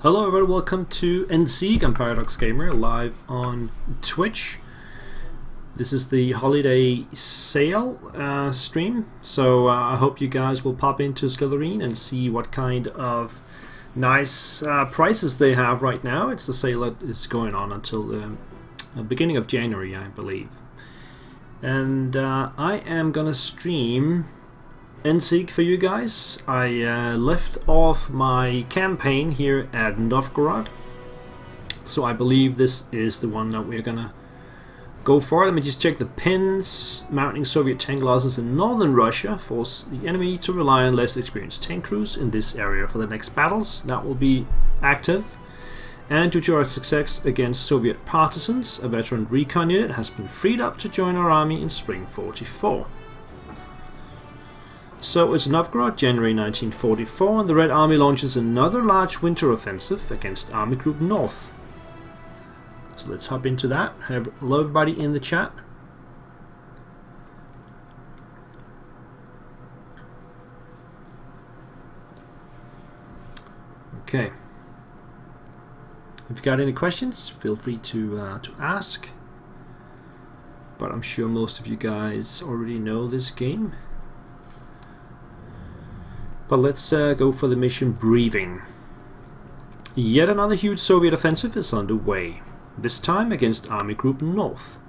Hello everyone, welcome to Endsieg. I'm Paradox Gamer, live on Twitch. This is the holiday sale stream, so I hope you guys will pop into Slytherin and see what kind of nice prices they have right now. It's the sale that is going on until the beginning of January, I believe. And I am gonna stream Endsieg for you guys. I left off my campaign here at Novgorod, so I believe this is the one that we're gonna go for. Let me just check the pins. Mounting Soviet tank losses in northern Russia force the enemy to rely on less experienced tank crews in this area for the next battles. That will be active. And due to our success against Soviet partisans, a veteran recon unit has been freed up to join our army in spring 44. So it's Novgorod, January 1944, and the Red Army launches another large winter offensive against Army Group North. So let's hop into that. Hello everybody in the chat. Okay. If you got any questions, feel free to ask. But I'm sure most of you guys already know this game. But let's go for the mission briefing. Yet another huge Soviet offensive is underway, this time against Army Group North.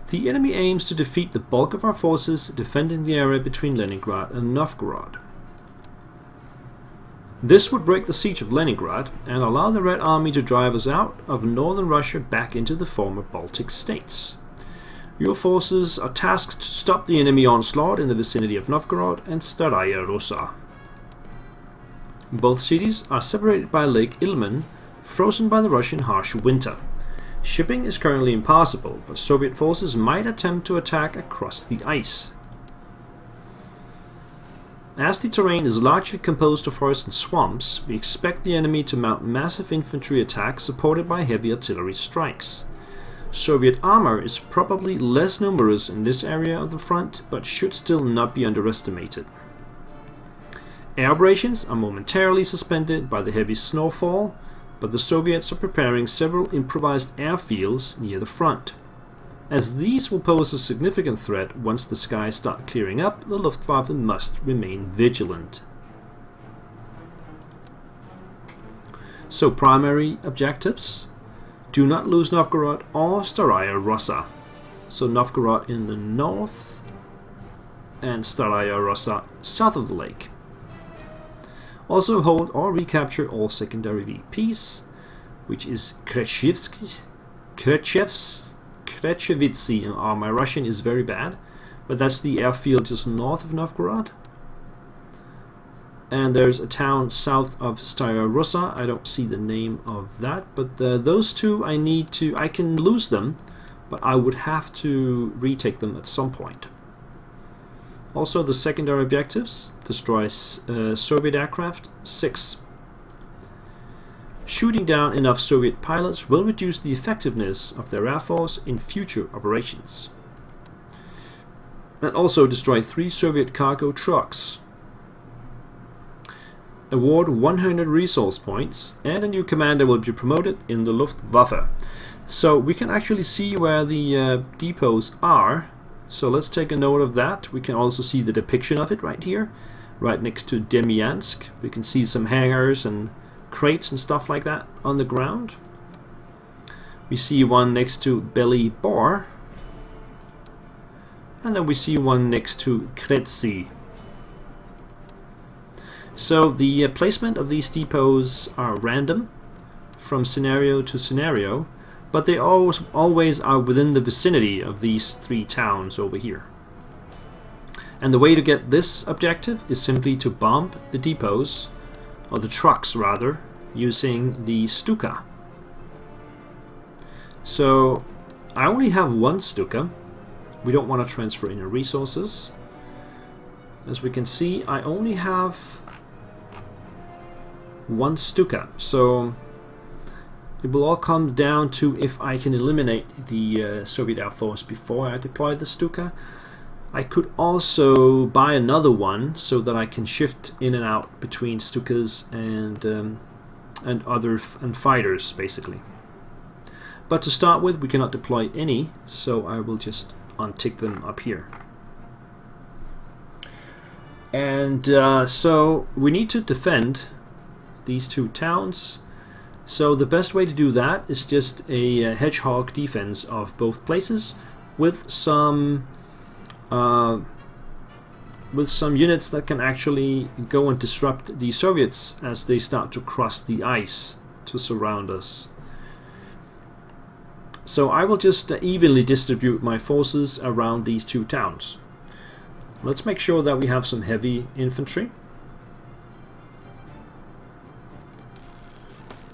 The enemy aims to defeat the bulk of our forces defending the area between Leningrad and Novgorod. This would break the siege of Leningrad and allow the Red Army to drive us out of northern Russia back into the former Baltic states. Your forces are tasked to stop the enemy onslaught in the vicinity of Novgorod and Staraya Russa. Both cities are separated by Lake Ilmen, frozen by the Russian harsh winter. Shipping is currently impossible, but Soviet forces might attempt to attack across the ice. As the terrain is largely composed of forests and swamps, we expect the enemy to mount massive infantry attacks supported by heavy artillery strikes. Soviet armor is probably less numerous in this area of the front, but should still not be underestimated. Air operations are momentarily suspended by the heavy snowfall, but the Soviets are preparing several improvised airfields near the front. As these will pose a significant threat once the skies start clearing up, the Luftwaffe must remain vigilant. So primary objectives: do not lose Novgorod or Staraya Russa. So Novgorod in the north and Staraya Russa south of the lake. Also hold or recapture all secondary VPs, which is Krechevitsy. My Russian is very bad, but that's the airfield just north of Novgorod. And there's a town south of Staraya Russa. I don't see the name of that, but those two I can lose them, but I would have to retake them at some point. Also, the secondary objectives: destroy Soviet aircraft 6. Shooting down enough Soviet pilots will reduce the effectiveness of their air force in future operations. And also destroy 3 Soviet cargo trucks. Award 100 resource points, and a new commander will be promoted in the Luftwaffe. So we can actually see where the depots are. So let's take a note of that. We can also see the depiction of it right here, right next to Demyansk. We can see some hangars and crates and stuff like that on the ground. We see one next to Bely Bor, and then we see one next to Kretsi. So the placement of these depots are random from scenario to scenario, but they always are within the vicinity of these 3 towns over here. And the way to get this objective is simply to bomb the depots, or the trucks rather, using the Stuka. So I only have 1 Stuka. We don't want to transfer any resources. As we can see, I only have 1 Stuka. So it will all come down to if I can eliminate the Soviet Air Force before I deploy the Stuka. I could also buy another one so that I can shift in and out between Stukas and and fighters basically. But to start with, we cannot deploy any, so I will just untick them up here. And so we need to defend these two towns. So the best way to do that is just a hedgehog defense of both places with some units that can actually go and disrupt the Soviets as they start to cross the ice to surround us. So I will just evenly distribute my forces around these two towns. Let's make sure that we have some heavy infantry.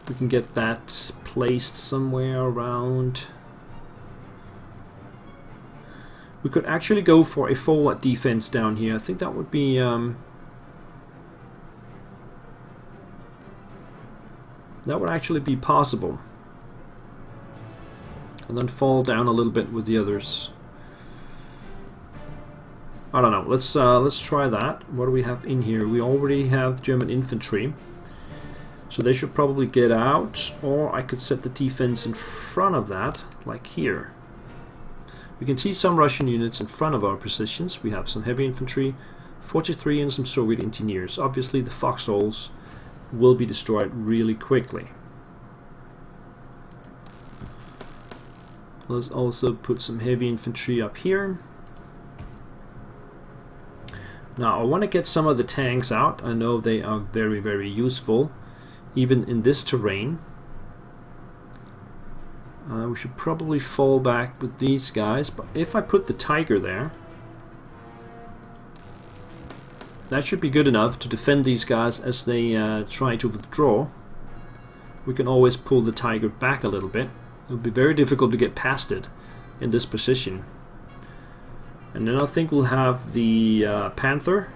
We can get that placed somewhere around. We could actually go for a forward defense down here. I think that would be that would actually be possible. And then fall down a little bit with the others. I don't know. Let's try that. What do we have in here? We already have German infantry, so they should probably get out. Or I could set the defense in front of that, like here. We can see some Russian units in front of our positions. We have some heavy infantry, 43, and some Soviet engineers. Obviously, the foxholes will be destroyed really quickly. Let's also put some heavy infantry up here. Now I want to get some of the tanks out. I know they are very, very useful, even in this terrain. We should probably fall back with these guys, but if I put the Tiger there, that should be good enough to defend these guys as they try to withdraw. We can always pull the Tiger back a little bit. It would be very difficult to get past it in this position. And then I think we'll have the Panther.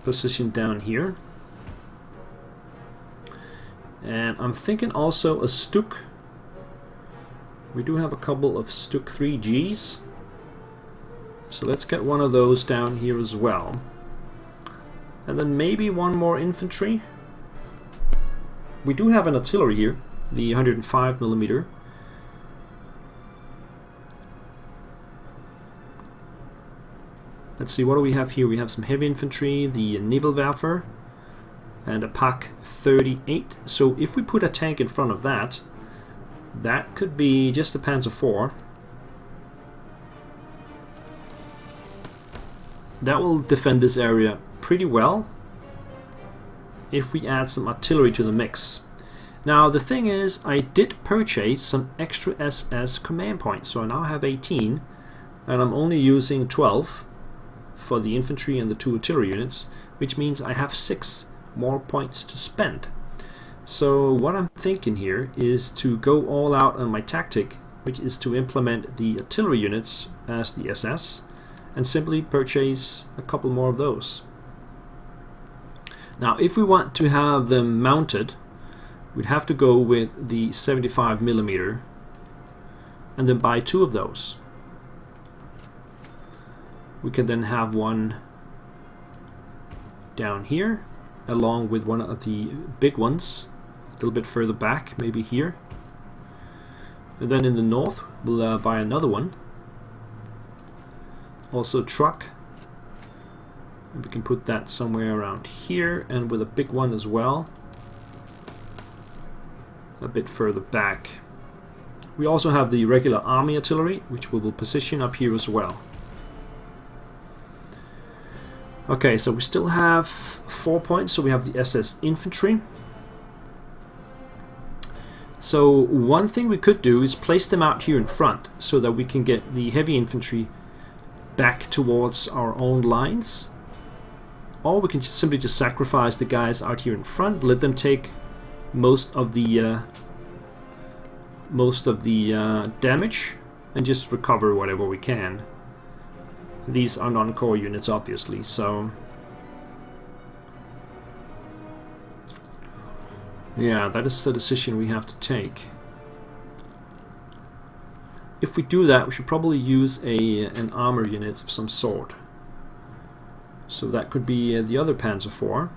Positioned down here. And I'm thinking also a Stuk. We do have a couple of Stuk 3Gs. So let's get one of those down here as well. And then maybe one more infantry. We do have an artillery here, the 105mm. Let's see, what do we have here? We have some heavy infantry, the Nebelwerfer, and a Pak 38. So if we put a tank in front of that, that could be just a Panzer IV. That will defend this area pretty well if we add some artillery to the mix. Now the thing is, I did purchase some extra SS command points, so I now have 18 and I'm only using 12 for the infantry and the 2 artillery units, which means I have 6 more points to spend. So what I'm thinking here is to go all out on my tactic, which is to implement the artillery units as the SS and simply purchase a couple more of those. Now if we want to have them mounted, we'd have to go with the 75mm and then buy 2 of those. We can then have one down here along with one of the big ones a little bit further back, maybe here. And then in the north we'll buy another one, also truck. And we can put that somewhere around here, and with a big one as well a bit further back. We also have the regular army artillery, which we will position up here as well. Okay, so we still have 4 points, so we have the SS infantry. So one thing we could do is place them out here in front so that we can get the heavy infantry back towards our own lines. Or we can simply just sacrifice the guys out here in front, let them take most of the damage and just recover whatever we can. These are non-core units, obviously, so yeah, that is the decision we have to take. If we do that, we should probably use an armor unit of some sort. So that could be the other Panzer IV.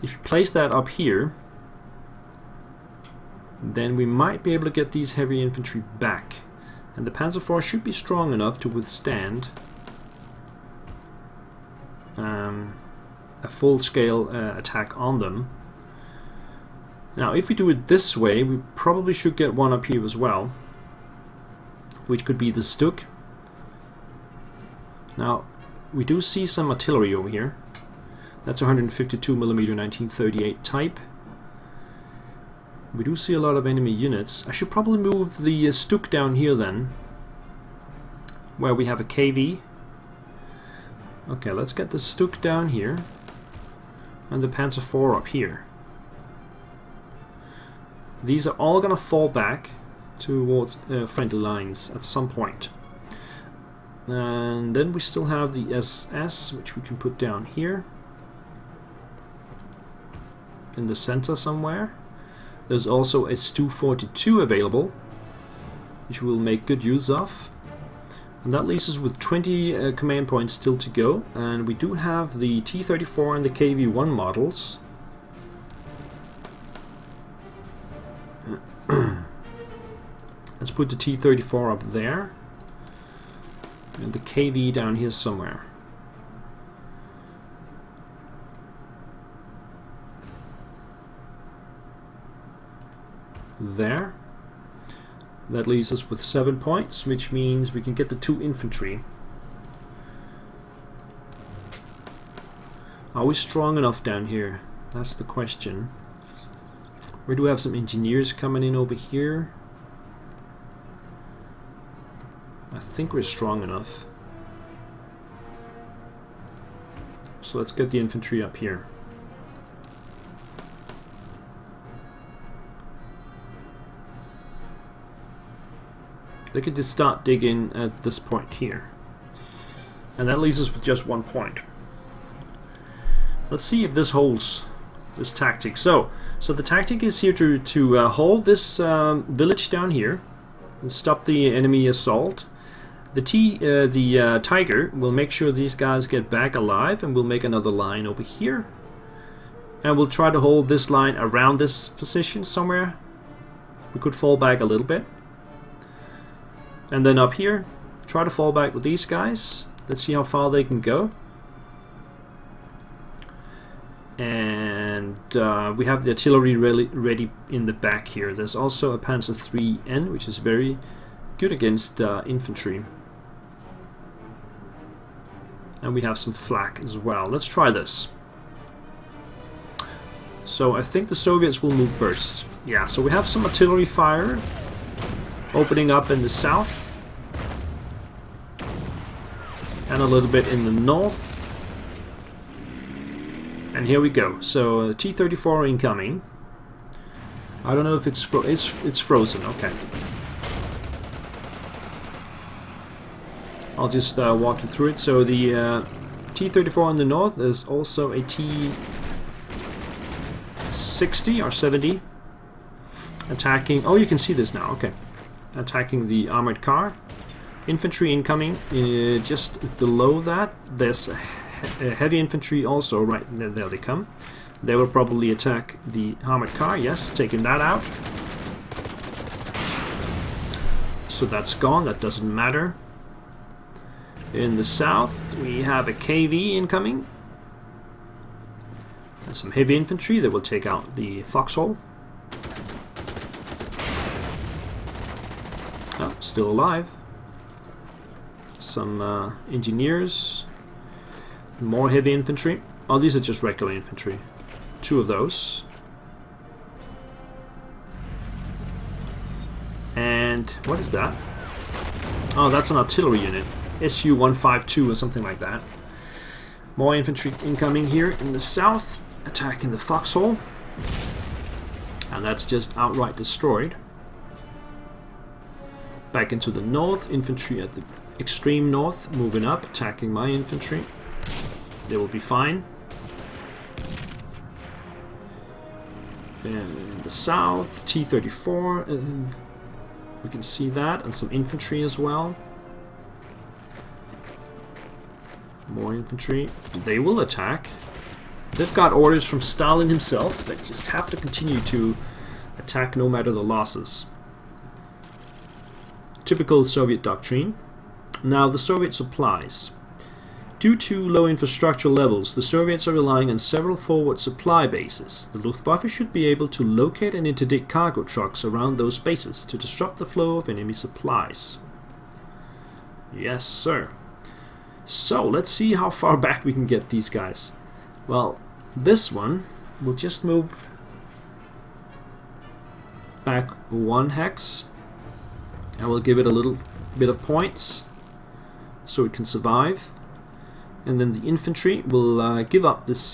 If you place that up here, then we might be able to get these heavy infantry back. And the Panzer IV should be strong enough to withstand a full-scale attack on them. Now, if we do it this way, we probably should get one up here as well, which could be the Stuk. Now, we do see some artillery over here. That's 152mm 1938 type. We do see a lot of enemy units. I should probably move the Stuk down here then, where we have a KV. Okay, let's get the Stuk down here, and the Panzer IV up here. These are all gonna fall back towards friendly lines at some point. And then we still have the SS, which we can put down here in the center somewhere. There's also a Stu-42 available, which we'll make good use of. And that leaves us with 20 command points still to go. And we do have the T-34 and the KV-1 models. Let's put the T-34 up there. And the KV down here somewhere. There. That leaves us with 7 points, which means we can get the 2 infantry. Are we strong enough down here? That's the question. We do have some engineers coming in over here. I think we're strong enough. So let's get the infantry up here. They could just start digging at this point here. And that leaves us with just 1 point. Let's see if this holds, this tactic. So the tactic is here to hold this village down here and stop the enemy assault. The Tiger will make sure these guys get back alive, and we'll make another line over here. And we'll try to hold this line around this position somewhere. We could fall back a little bit. And then up here, try to fall back with these guys. Let's see how far they can go. And we have the artillery ready in the back here. There's also a Panzer IIIN, which is very good against infantry. And we have some flak as well. Let's try this. So I think the Soviets will move first. Yeah, so we have some artillery fire opening up in the south. And a little bit in the north. And here we go. So T-34 incoming. I don't know if it's it's frozen. Okay. I'll just walk you through it. So the T-34 in the north is also a T-60 or 70 attacking. Oh, you can see this now. Okay, attacking the armored car. Infantry incoming. Just below that, there's heavy infantry also. Right there, there they come. They will probably attack the armored car. Yes, taking that out. So that's gone. That doesn't matter. In the south, we have a KV incoming. And some heavy infantry that will take out the foxhole. Oh, still alive. Some engineers. More heavy infantry. Oh, these are just regular infantry. 2 of those. And what is that? Oh, that's an artillery unit. SU-152 or something like that. More infantry incoming here in the south, attacking the foxhole. And that's just outright destroyed. Back into the north, infantry at the extreme north, moving up, attacking my infantry. They will be fine. And in the south, T-34, we can see that, and some infantry as well. More infantry. They will attack. They've got orders from Stalin himself. They just have to continue to attack no matter the losses. Typical Soviet doctrine. Now the Soviet supplies. Due to low infrastructural levels, the Soviets are relying on several forward supply bases. The Luftwaffe should be able to locate and interdict cargo trucks around those bases to disrupt the flow of enemy supplies. Yes, sir. So, let's see how far back we can get these guys. Well, this one will just move back 1 hex. I will give it a little bit of points so it can survive. And then the infantry will give up this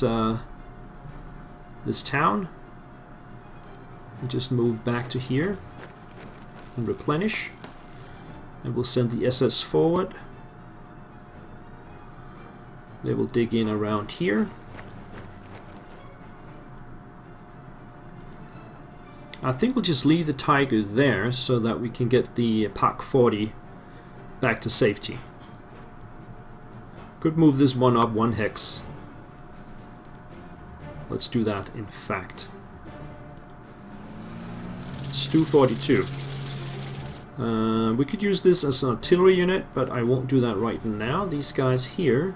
this town and just move back to here and replenish. And we'll send the SS forward. They will dig in around here. I think we'll just leave the Tiger there so that we can get the Pak 40 back to safety. Could move this one up 1 hex. Let's do that, in fact. Stu 42. We could use this as an artillery unit, but I won't do that right now. These guys here,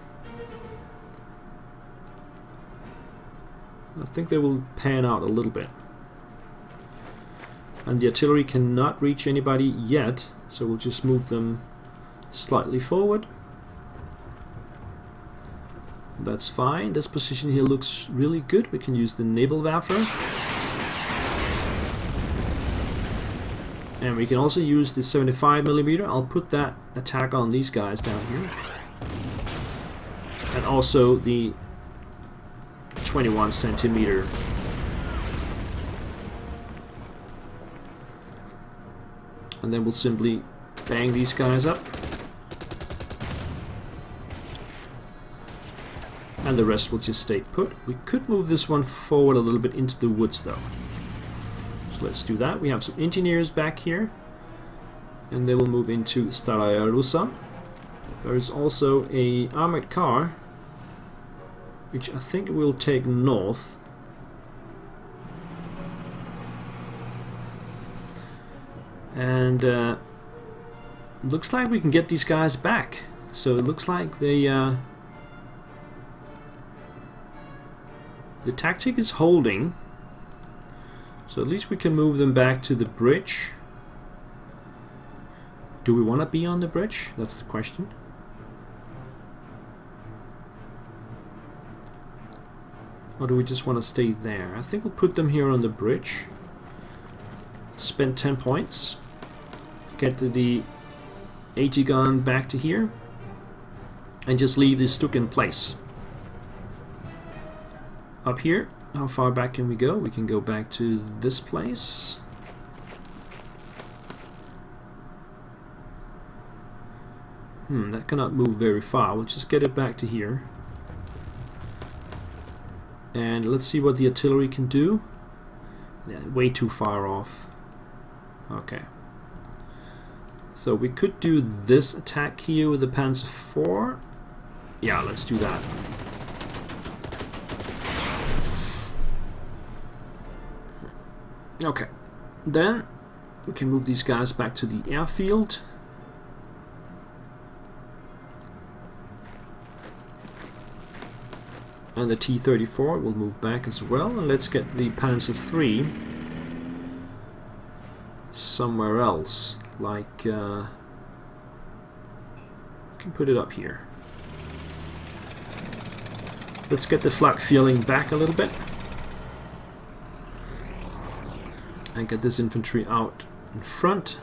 I think they will pan out a little bit. And the artillery cannot reach anybody yet, so we'll just move them slightly forward. That's fine. This position here looks really good. We can use the Nebelwerfer. And we can also use the 75mm. I'll put that attack on these guys down here. And also the 21cm. And then we'll simply bang these guys up. And the rest will just stay put. We could move this one forward a little bit into the woods though. So let's do that. We have some engineers back here. And they will move into Staraya Russa. There is also a armored car, which I think will take north. And looks like we can get these guys back. So it looks like they the tactic is holding, so at least we can move them back to the bridge. Do we want to be on the bridge? That's the question. Or do we just want to stay there? I think we'll put them here on the bridge. Spend 10 points. Get the 80 gun back to here. And just leave this Stuk in place. Up here, how far back can we go? We can go back to this place. That cannot move very far. We'll just get it back to here. And let's see what the artillery can do. Yeah, way too far off. Okay. So we could do this attack here with the Panzer IV. Yeah, let's do that. Okay, then we can move these guys back to the airfield. And the T-34 will move back as well. And let's get the Panzer III somewhere else. Like, we can put it up here. Let's get the flak feeling back a little bit. And get this infantry out in front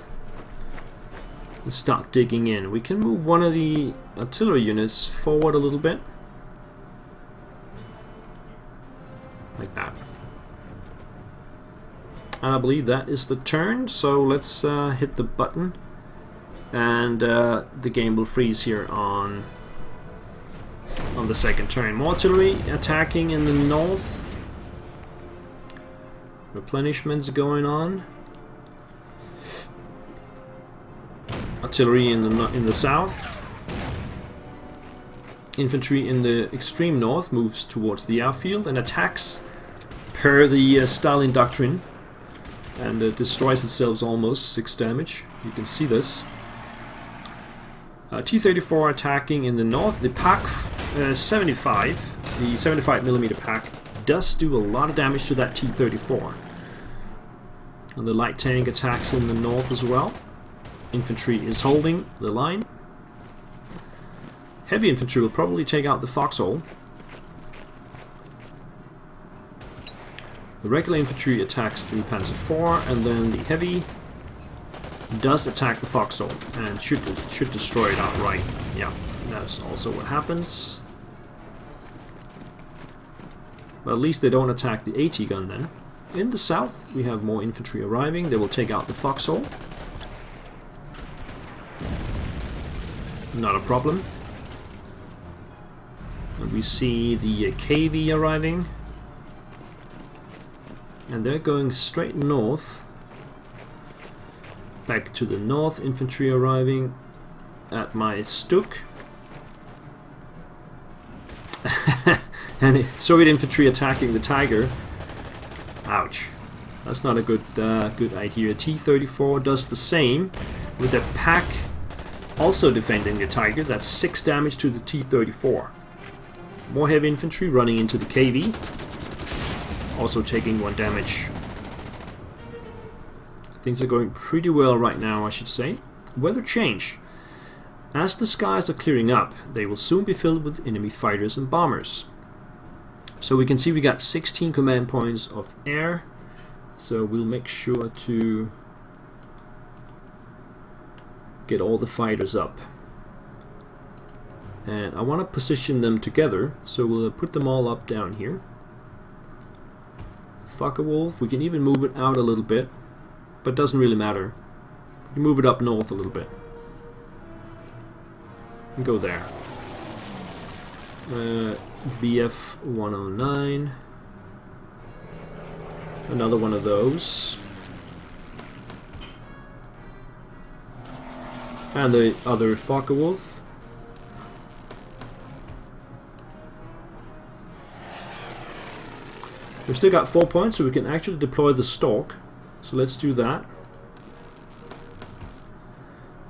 and start digging in. We can move one of the artillery units forward a little bit. Like that. And I believe that is the turn, so let's hit the button. And the game will freeze here on the second turn. More artillery attacking in the north. Replenishments going on. Artillery in the south. Infantry in the extreme north moves towards the airfield and attacks per the Stalin doctrine, and destroys itself almost 6 damage. You can see this. T-34 attacking in the north. The PaK 75, the 75mm PaK, does do a lot of damage to that T-34. And the light tank attacks in the north as well. Infantry is holding the line. Heavy infantry will probably take out the foxhole. The regular infantry attacks the Panzer IV, and then the heavy does attack the foxhole and should destroy it outright. Yeah, that's also what happens. But at least they don't attack the AT gun then. In the south, we have more infantry arriving. They will take out the foxhole. Not a problem. And we see the KV arriving. And they're going straight north. Back to the north, infantry arriving at my Stuk. And Soviet infantry attacking the Tiger. Ouch. That's not a good idea. T-34 does the same with the PaK also defending the Tiger. That's 6 damage to the T-34. More heavy infantry running into the KV. Also taking 1 damage. Things are going pretty well right now, I should say. Weather change. As the skies are clearing up, they will soon be filled with enemy fighters and bombers. So we can see we got 16 command points of air. So we'll make sure to get all the fighters up. And I want to position them together, so we'll put them all up down here. Focke-Wulf, we can even move it out a little bit, but it doesn't really matter. You move it up north a little bit. And go there. BF 109. Another one of those. And the other Focke-Wulf. We've still got 4 points, so we can actually deploy the Stork. So let's do that.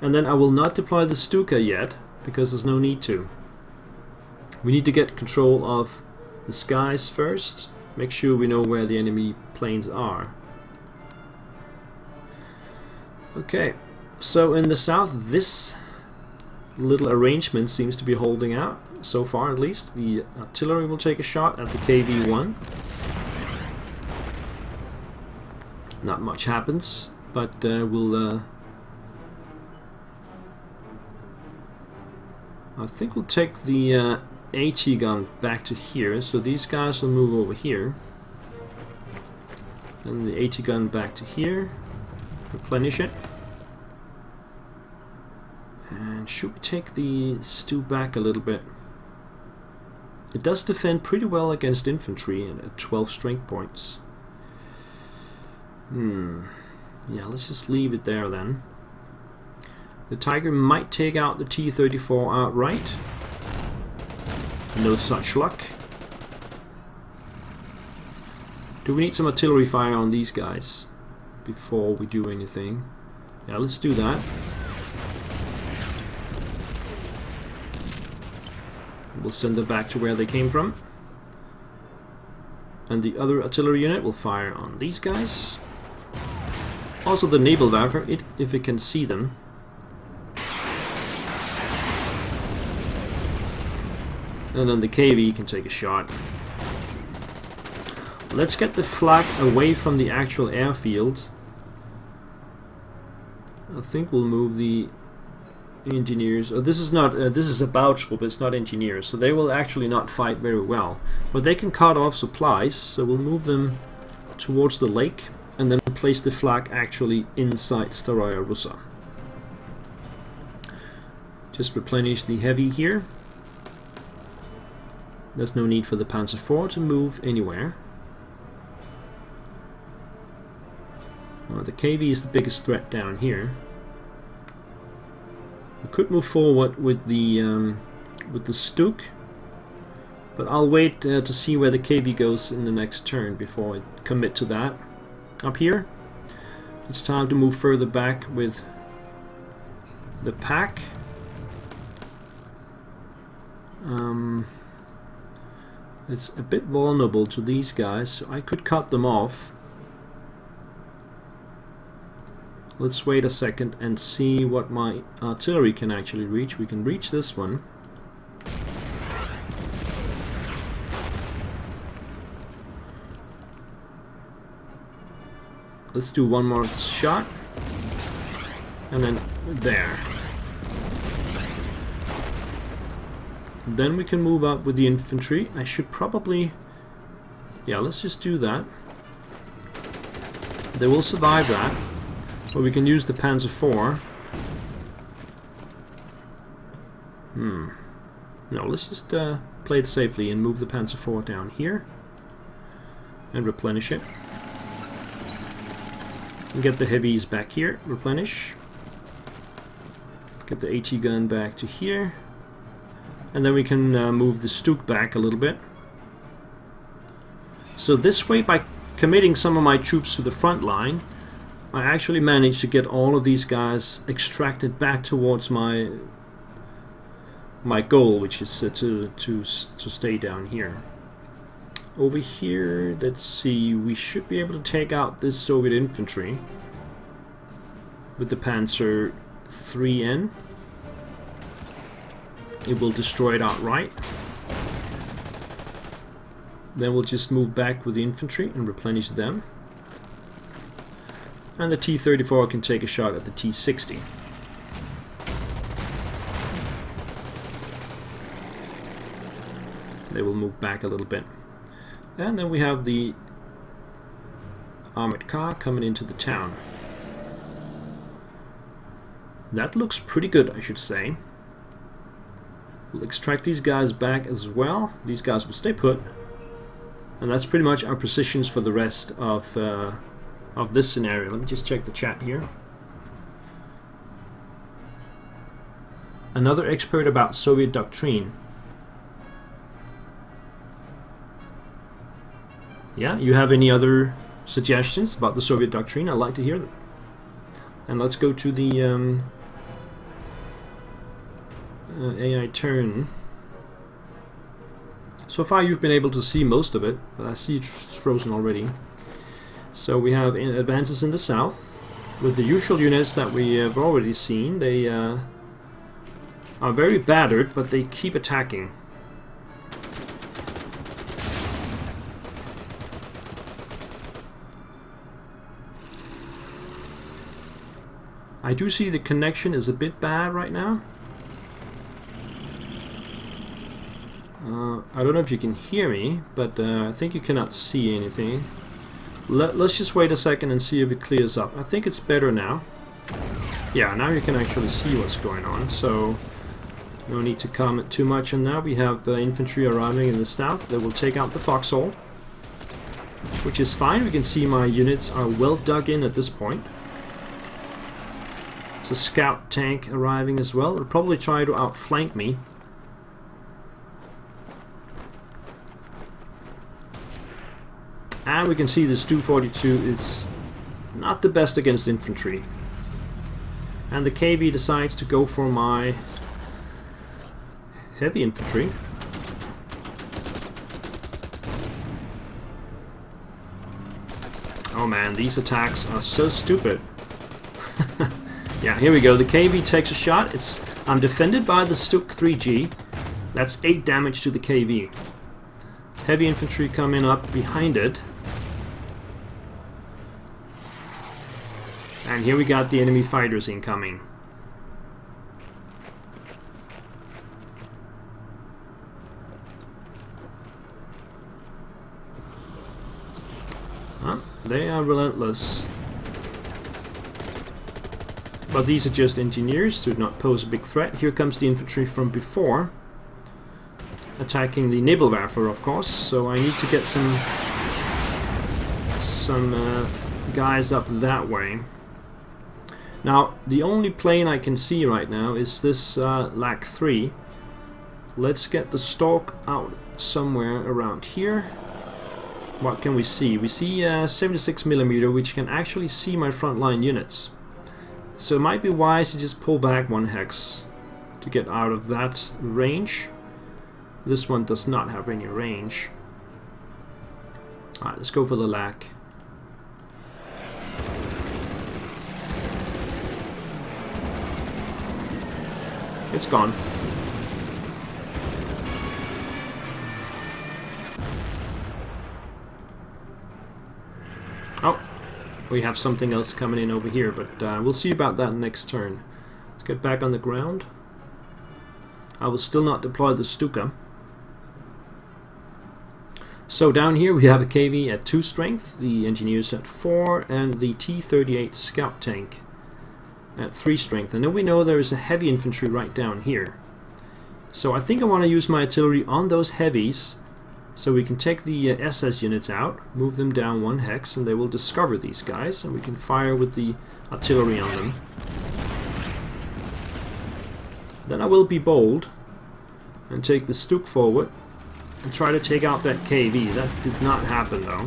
And then I will not deploy the Stuka yet, because there's no need to. We need to get control of the skies first. Make sure we know where the enemy planes are. Okay, so in the south, this little arrangement seems to be holding out, so far at least. The artillery will take a shot at the KV-1. Not much happens, but we'll... I think we'll take the AT gun back to here, so these guys will move over here. And the AT gun back to here. Replenish it. And should we take the Stu back a little bit? It does defend pretty well against infantry at 12 strength points. Yeah, let's just leave it there then. The Tiger might take out the T-34 outright. No such luck. Do we need some artillery fire on these guys before we do anything? Yeah, let's do that. We'll send them back to where they came from. And the other artillery unit will fire on these guys. Also the Nebelwerfer, if it can see them. And then the KV can take a shot. Let's get the flak away from the actual airfield. I think we'll move the engineers. Oh, this is not. This is a Bautruppe. It's not engineers, so they will actually not fight very well. But they can cut off supplies, so we'll move them towards the lake and then place the flak actually inside Staraya Russa. Just replenish the heavy here. There's no need for the Panzer IV to move anywhere. The KV is the biggest threat down here. We could move forward with the Stuk But I'll wait to see where the KV goes in the next turn before I commit to that. Up here, it's time to move further back with the pack. It's a bit vulnerable to these guys, so I could cut them off. Let's wait a second and see what my artillery can actually reach. We can reach this one. Let's do one more shot. And then there. Then we can move up with the infantry. I should probably... yeah, let's just do that. They will survive that. But we can use the Panzer IV. No, let's just play it safely and move the Panzer IV down here. And replenish it. And get the heavies back here. Replenish. Get the AT gun back to here. And then we can move the Stuk back a little bit. So this way, by committing some of my troops to the front line, I actually managed to get all of these guys extracted back towards my goal, which is to stay down here. Over here, let's see, we should be able to take out this Soviet infantry with the Panzer IIIN. It will destroy it outright. Then we'll just move back with the infantry and replenish them. And the T-34 can take a shot at the T-60. They will move back a little bit. And then we have the armored car coming into the town. That looks pretty good, I should say. We'll extract these guys back as well. These guys will stay put. And that's pretty much our positions for the rest of this scenario. Let me just check the chat here. Another expert about Soviet doctrine. Yeah, you have any other suggestions about the Soviet doctrine? I'd like to hear them. And let's go to the AI turn. So far you've been able to see most of it, but I see it's frozen already. So we have advances in the south with the usual units that we have already seen. They are very battered, but they keep attacking. I do see the connection is a bit bad right now. I don't know if you can hear me, but I think you cannot see anything. Let's just wait a second and see if it clears up. I think it's better now. Yeah, now you can actually see what's going on, so no need to comment too much on that. We have infantry arriving in the south that will take out the foxhole, which is fine. We can see my units are well dug in at this point. It's a scout tank arriving as well. It'll probably try to outflank me. And we can see this Tu-42 is not the best against infantry. And the KV decides to go for my heavy infantry. Oh man, these attacks are so stupid. Yeah, here we go. The KV takes a shot. I'm defended by the Stuk 3G. That's 8 damage to the KV. Heavy infantry coming up behind it. And here we got the enemy fighters incoming. They are relentless. But these are just engineers, do not pose a big threat. Here comes the infantry from before. Attacking the Nebelwerfer, of course. So I need to get some guys up that way. Now, the only plane I can see right now is this LAC 3. let's get the Stork out somewhere around here. What can we see? We see 76mm, which can actually see my frontline units. So it might be wise to just pull back 1 hex to get out of that range. This one does not have any range. Alright, let's go for the lack. It's gone. Oh, we have something else coming in over here, but we'll see about that next turn. Let's get back on the ground. I will still not deploy the Stuka. So down here we have a KV at 2 strength, the engineers at 4, and the T-38 scout tank at 3 strength. And then we know there is a heavy infantry right down here. So I think I want to use my artillery on those heavies, so we can take the SS units out, move them down 1 hex, and they will discover these guys, and we can fire with the artillery on them. Then I will be bold and take the Stuk forward and try to take out that KV. That did not happen though.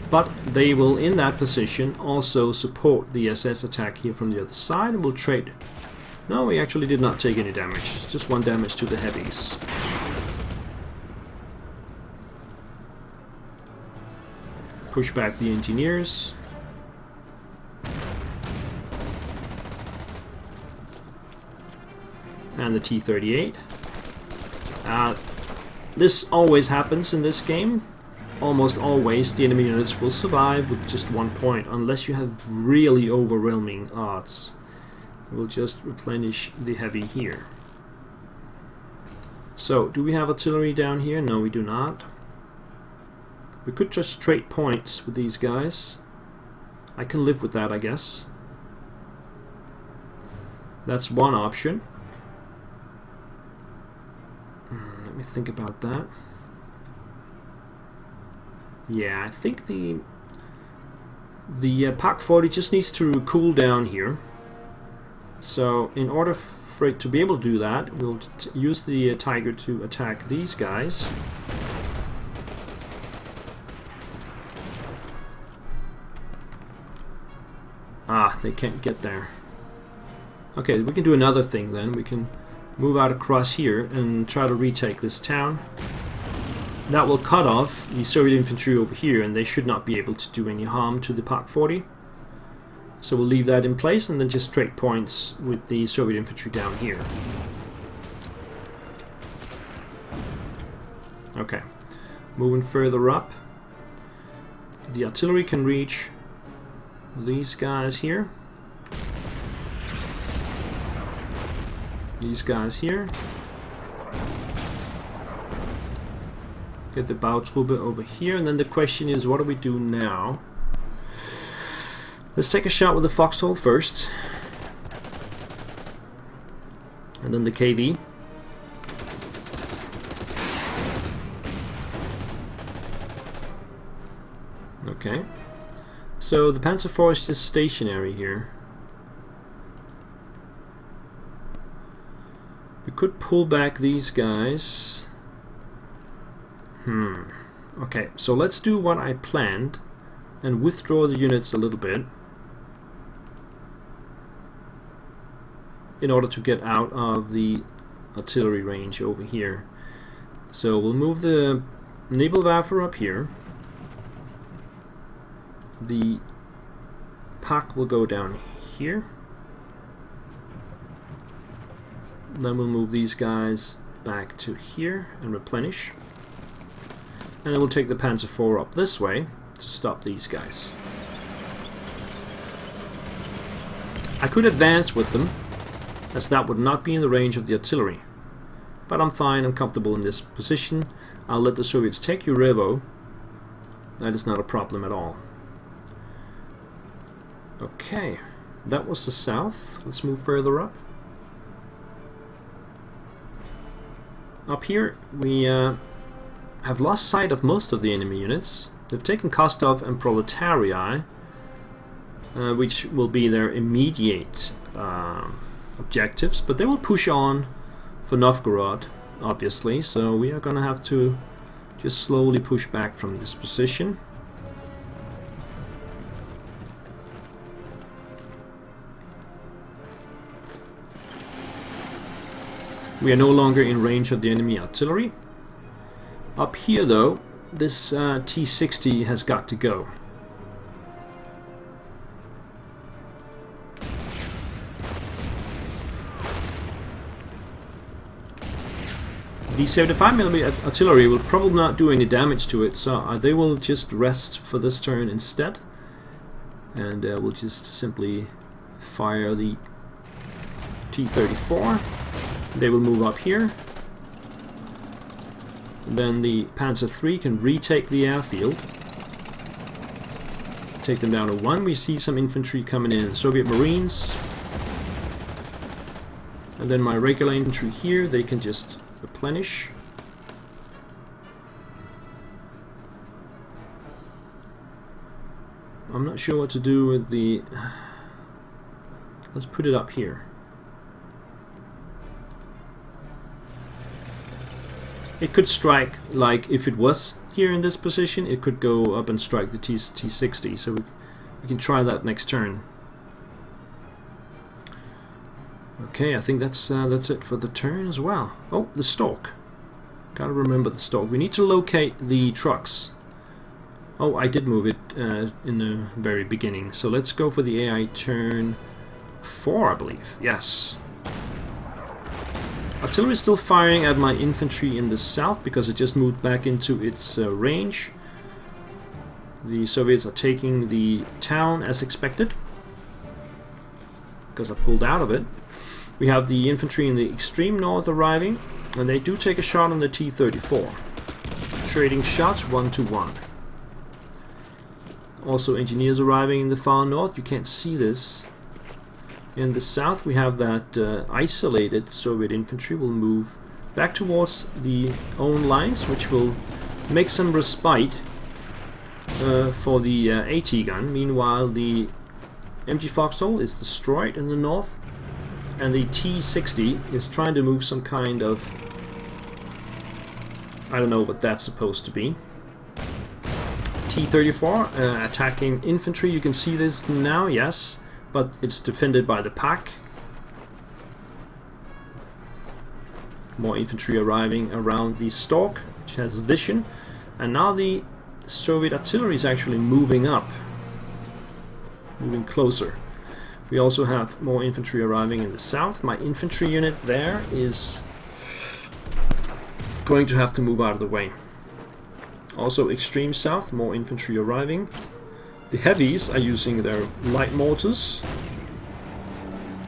But they will, in that position, also support the SS attack here from the other side, and will trade. No, we actually did not take any damage, just 1 damage to the heavies. Push back the engineers. And the T-38. This always happens in this game. Almost always the enemy units will survive with just 1 point, unless you have really overwhelming odds. We'll just replenish the heavy here. So, do we have artillery down here? No, we do not. We could just trade points with these guys. I can live with that, I guess. That's one option. Let me think about that. Yeah, I think the Pak 40 just needs to cool down here. So in order for it to be able to do that, we'll use the Tiger to attack these guys. Ah, they can't get there. Okay, we can do another thing then. We can move out across here and try to retake this town. That will cut off the Soviet infantry over here, and they should not be able to do any harm to the Pak 40. So we'll leave that in place and then just trade points with the Soviet infantry down here. Okay, moving further up. The artillery can reach these guys here. These guys here. Get the Bautruppe over here, and then the question is, what do we do now? Let's take a shot with the Foxhole first. And then the KV. Okay. So the Panzer IV is just stationary here. We could pull back these guys. Okay, so let's do what I planned and withdraw the units a little bit in order to get out of the artillery range over here. So we'll move the Nebelwerfer up here. The Pak will go down here. Then we'll move these guys back to here and replenish. And then we'll take the Panzer IV up this way to stop these guys. I could advance with them, as that would not be in the range of the artillery. But I'm fine, I'm comfortable in this position. I'll let the Soviets take Urevo. That is not a problem at all. Okay, that was the south. Let's move further up. Up here we have lost sight of most of the enemy units. They've taken Kostov and Proletarii, which will be their immediate objectives, but they will push on for Novgorod, obviously, so we are gonna have to just slowly push back from this position. We are no longer in range of the enemy artillery. Up here though, this T-60 has got to go. The 75mm artillery will probably not do any damage to it, so they will just rest for this turn instead. And we'll just simply fire the T-34. They will move up here. Then the Panzer III can retake the airfield. Take them down to 1. We see some infantry coming in. Soviet Marines. And then my regular infantry here, they can just replenish. I'm not sure what to do with the... Let's put it up here. It could strike, like if it was here in this position, it could go up and strike the T-60, so we can try that next turn. Okay, I think that's it for the turn as well. Oh, the Stork. Gotta remember the Stork. We need to locate the trucks. Oh, I did move it in the very beginning, so let's go for the AI turn 4, I believe. Yes. Artillery is still firing at my infantry in the south because it just moved back into its range. The Soviets are taking the town as expected because I pulled out of it. We have the infantry in the extreme north arriving, and they do take a shot on the T-34. Trading shots 1-1. Also engineers arriving in the far north. You can't see this. In the south we have that isolated Soviet infantry will move back towards the own lines, which will make some respite for the AT gun. Meanwhile the MG Foxhole is destroyed in the north, and the T-60 is trying to move some kind of... I don't know what that's supposed to be. T-34 attacking infantry. You can see this now, yes. But it's defended by the pack. More infantry arriving around the Stork, which has vision. And now the Soviet artillery is actually moving up. Moving closer. We also have more infantry arriving in the south. My infantry unit there is going to have to move out of the way. Also extreme south, more infantry arriving. The heavies are using their light mortars,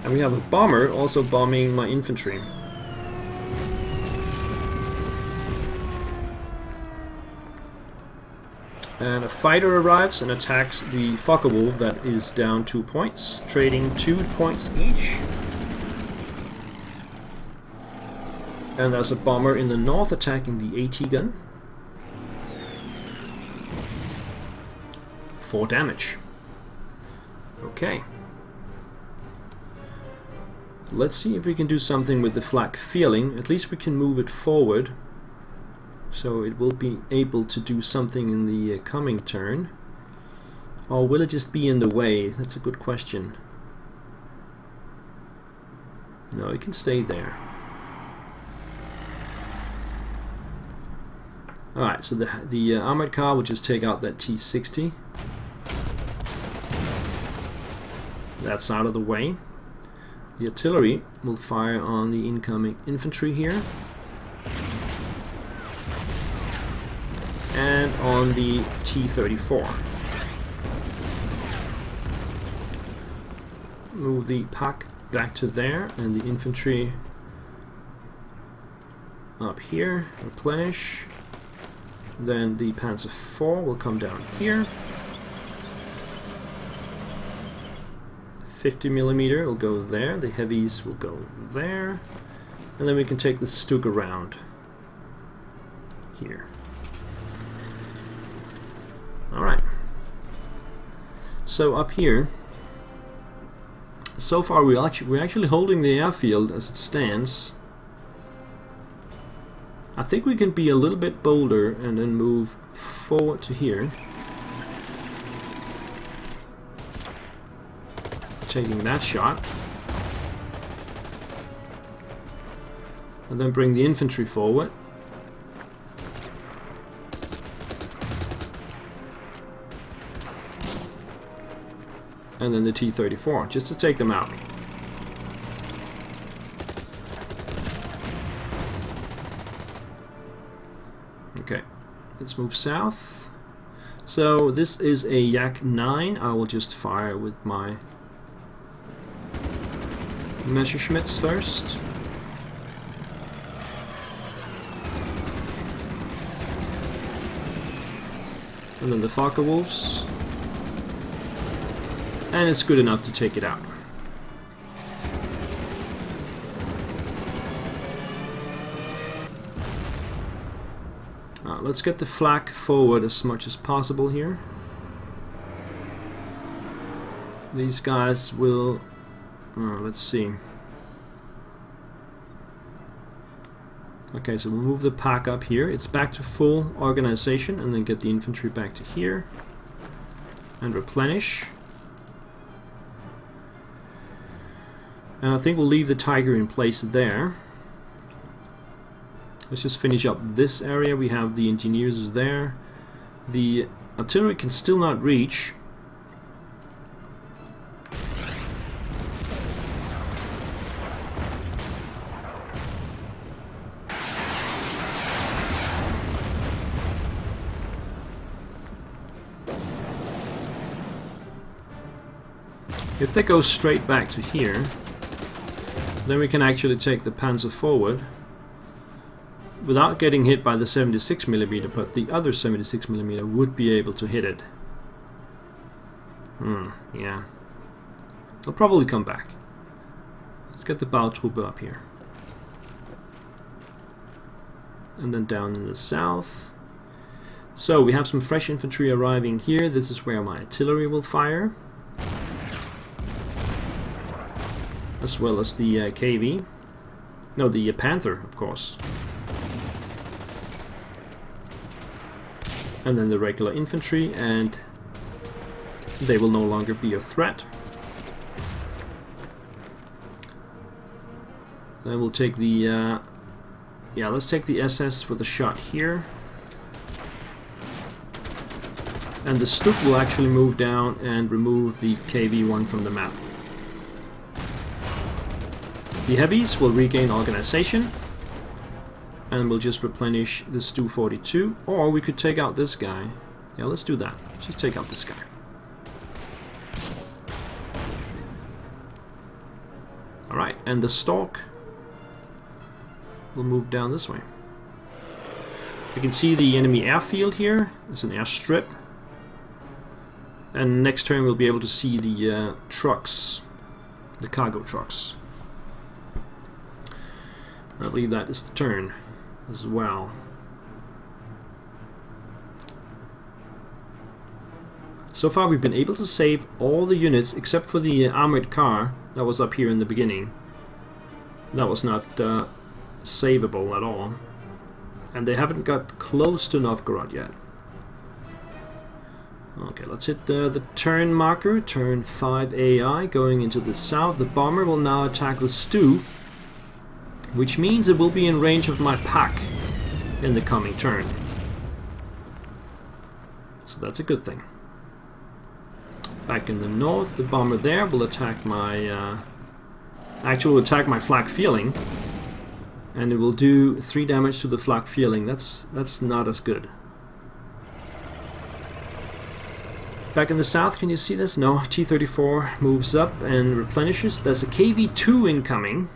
and we have a bomber also bombing my infantry. And a fighter arrives and attacks the Focke-Wulf that is down 2 points, trading 2 points each. And there's a bomber in the north attacking the AT gun. 4 damage. Okay. Let's see if we can do something with the flak feeling. At least we can move it forward, so it will be able to do something in the coming turn. Or will it just be in the way? That's a good question. No, it can stay there. Alright, so the armored car will just take out that T-60. That's out of the way. The artillery will fire on the incoming infantry here. And on the T-34. Move the pack back to there, and the infantry up here. Replenish. Then the Panzer IV will come down here. 50mm will go there, the heavies will go there, and then we can take the Stug around here. Alright. So up here, so far we're actually holding the airfield as it stands. I think we can be a little bit bolder and then move forward to here. Taking that shot. And then bring the infantry forward. And then the T-34, just to take them out. Okay, let's move south. So this is a Yak 9. I will just fire with my Messerschmitts first. And then the Focke-Wulfs. And it's good enough to take it out. Let's get the flak forward as much as possible here. These guys will... let's see. Okay, so we'll move the pack up here. It's back to full organization, and then get the infantry back to here. And replenish. And I think we'll leave the Tiger in place there. Let's just finish up this area. We have the engineers there. The artillery can still not reach. If they go straight back to here, then we can actually take the Panzer forward without getting hit by the 76mm, but the other 76mm would be able to hit it. Yeah. They'll probably come back. Let's get the Bautruppe up here. And then down in the south. So we have some fresh infantry arriving here. This is where my artillery will fire. As well as the KV. No, the Panther, of course. And then the regular infantry, and they will no longer be a threat. Then we'll take the... yeah, let's take the SS for the shot here. And the Stuk will actually move down and remove the KV-1 from the map. The heavies will regain organization, and we'll just replenish the Stu-42, or we could take out this guy. Yeah, let's do that. Just take out this guy. Alright, and the Stork will move down this way. You can see the enemy airfield here. There's an airstrip. And next turn we'll be able to see the trucks, the cargo trucks. I believe that is the turn as well. So far we've been able to save all the units except for the armored car that was up here in the beginning. That was not savable at all. And they haven't got close to Novgorod yet. Okay, let's hit the turn marker, turn 5 AI, going into the south. The bomber will now attack the Stu, which means it will be in range of my pack in the coming turn. So that's a good thing. Back in the north, the bomber there will attack my... actually attack my flak feeling. And it will do 3 damage to the flak feeling. That's not as good. Back in the south, can you see this? No, T-34 moves up and replenishes. There's a KV-2 incoming.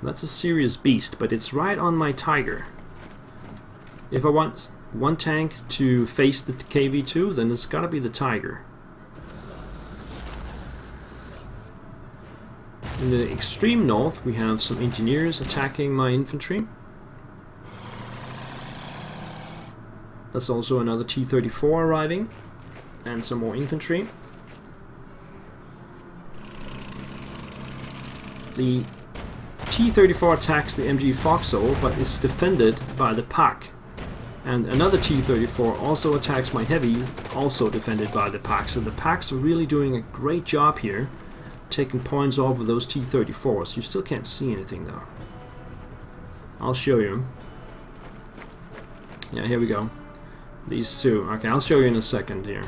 That's a serious beast, but it's right on my Tiger. If I want one tank to face the KV-2, then it's gotta be the Tiger. In the extreme north, we have some engineers attacking my infantry. There's also another T-34 arriving, and some more infantry. The T-34 attacks the MG Foxhole, but is defended by the pack. And another T-34 also attacks my heavy, also defended by the pack. So the packs are really doing a great job here, taking points off of those T-34s. You still can't see anything though. I'll show you. Yeah, here we go. These two. Okay, I'll show you in a second here.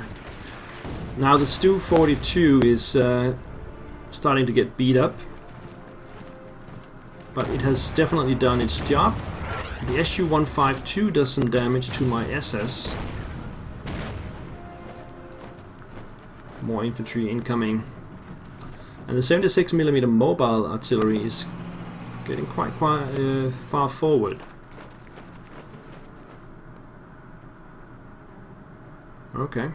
Now the Stu-42 is starting to get beat up, but it has definitely done its job. The Su-152 does some damage to my SS. More infantry incoming. And the 76mm mobile artillery is getting quite far forward. Okay.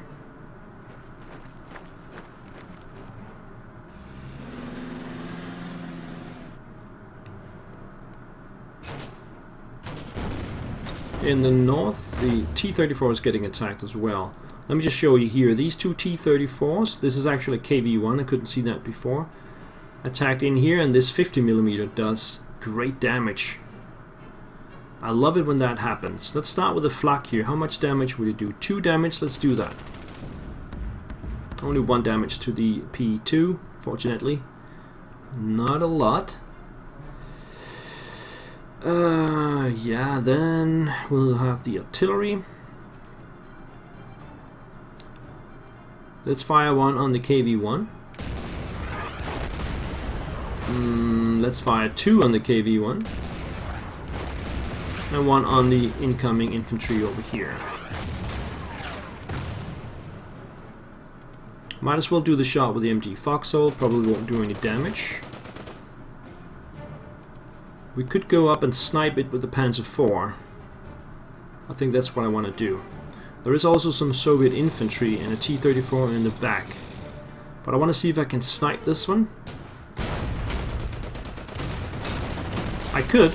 In the north, the T-34 is getting attacked as well. Let me just show you here. These two T-34s, this is actually KV-1, I couldn't see that before, attacked in here, and this 50mm does great damage. I love it when that happens. Let's start with the flak here. How much damage will it do? 2 damage, let's do that. Only 1 damage to the P2, fortunately. Not a lot. Yeah, then we'll have the artillery. Let's fire one on the KV-1. Let's fire 2 on the KV-1. And 1 on the incoming infantry over here. Might as well do the shot with the MG Foxhole, probably won't do any damage. We could go up and snipe it with the Panzer IV. I think that's what I want to do. There is also some Soviet infantry and a T-34 in the back. But I want to see if I can snipe this one. I could,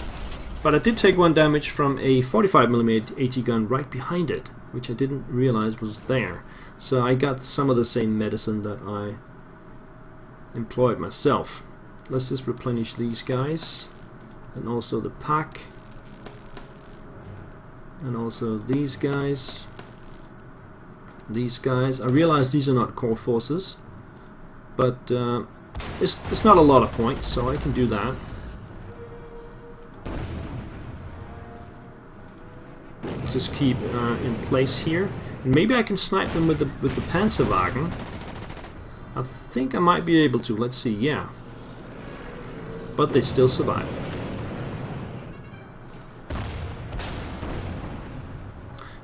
but I did take 1 damage from a 45mm AT gun right behind it, which I didn't realize was there. So I got some of the same medicine that I employed myself. Let's just replenish these guys. And also the pack. And also these guys. These guys. I realize these are not core forces. But it's not a lot of points, so I can do that. Let's just keep in place here. And maybe I can snipe them with the Panzerwagen. I think I might be able to. Let's see, yeah. But they still survive.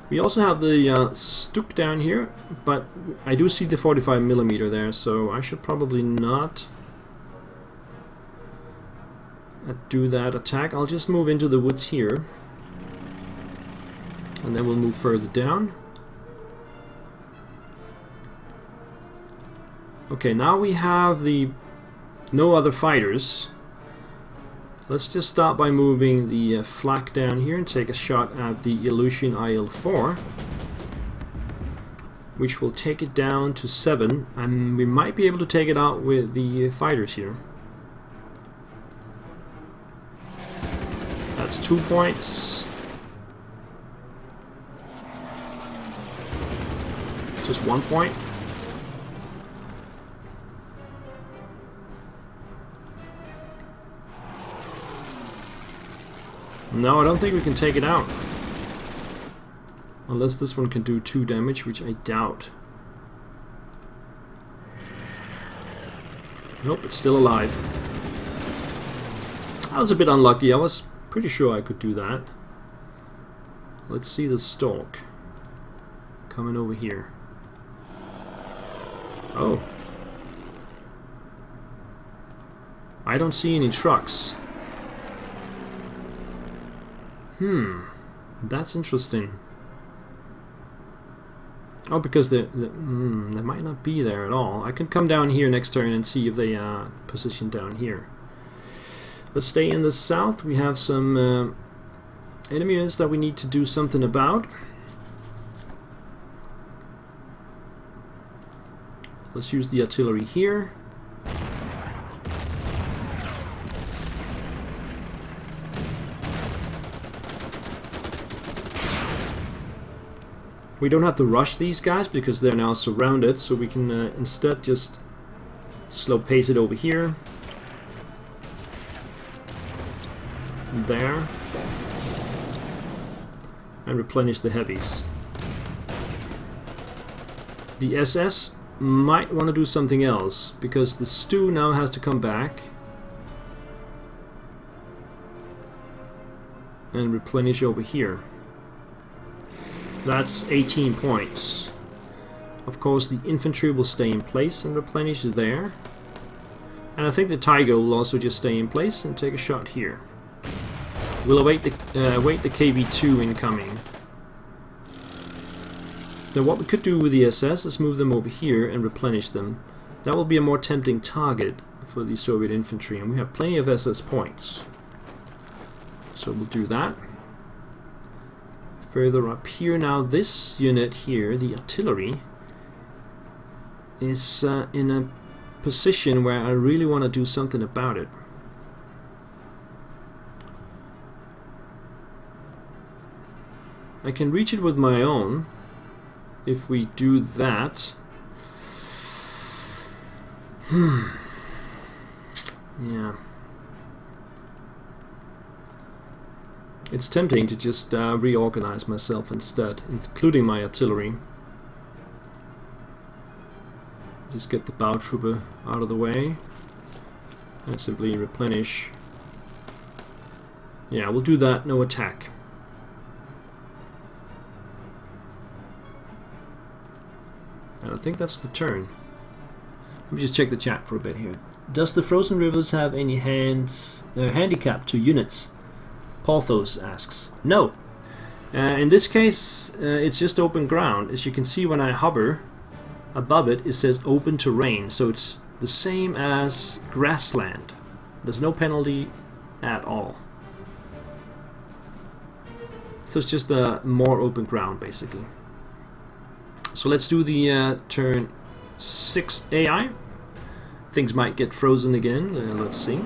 We also have the Stuk down here, but I do see the 45mm there, so I should probably not do that attack. I'll just move into the woods here, and then we'll move further down. Okay, now we have the no other fighters. Let's just start by moving the flak down here and take a shot at the Ilyushin IL-4, which will take it down to 7, and we might be able to take it out with the fighters here. That's 2 points. Just 1 point. No, I don't think we can take it out. Unless this one can do 2 damage, which I doubt. Nope, it's still alive. I was a bit unlucky. I was pretty sure I could do that. Let's see the stalk. Coming over here. Oh. I don't see any trucks. That's interesting. Oh, because they might not be there at all. I can come down here next turn and see if they are positioned down here. Let's stay in the south. We have some enemy units that we need to do something about. Let's use the artillery here. We don't have to rush these guys because they're now surrounded, so we can instead just slow pace it over here. There. And replenish the heavies. The SS might want to do something else, because the stew now has to come back and replenish over here. That's 18 points. Of course, the infantry will stay in place and replenish there. And I think the Tiger will also just stay in place and take a shot here. We'll await the KV-2 incoming. Then what we could do with the SS is move them over here and replenish them. That will be a more tempting target for the Soviet infantry, and we have plenty of SS points. So we'll do that. Further up here now, this unit here, the artillery, is in a position where I really want to do something about it. I can reach it with my own if we do that. Yeah. It's tempting to just reorganize myself instead, including my artillery. Just get the bow trooper out of the way and simply replenish. Yeah, we'll do that, no attack. And I think that's the turn. Let me just check the chat for a bit here. Does the Frozen Rivers have any handicap to units? Porthos asks. No. In this case, it's just open ground. As you can see, when I hover above it, it says open terrain. So it's the same as grassland. There's no penalty at all. So it's just more open ground, basically. So let's do the turn 6 AI. Things might get frozen again. Let's see.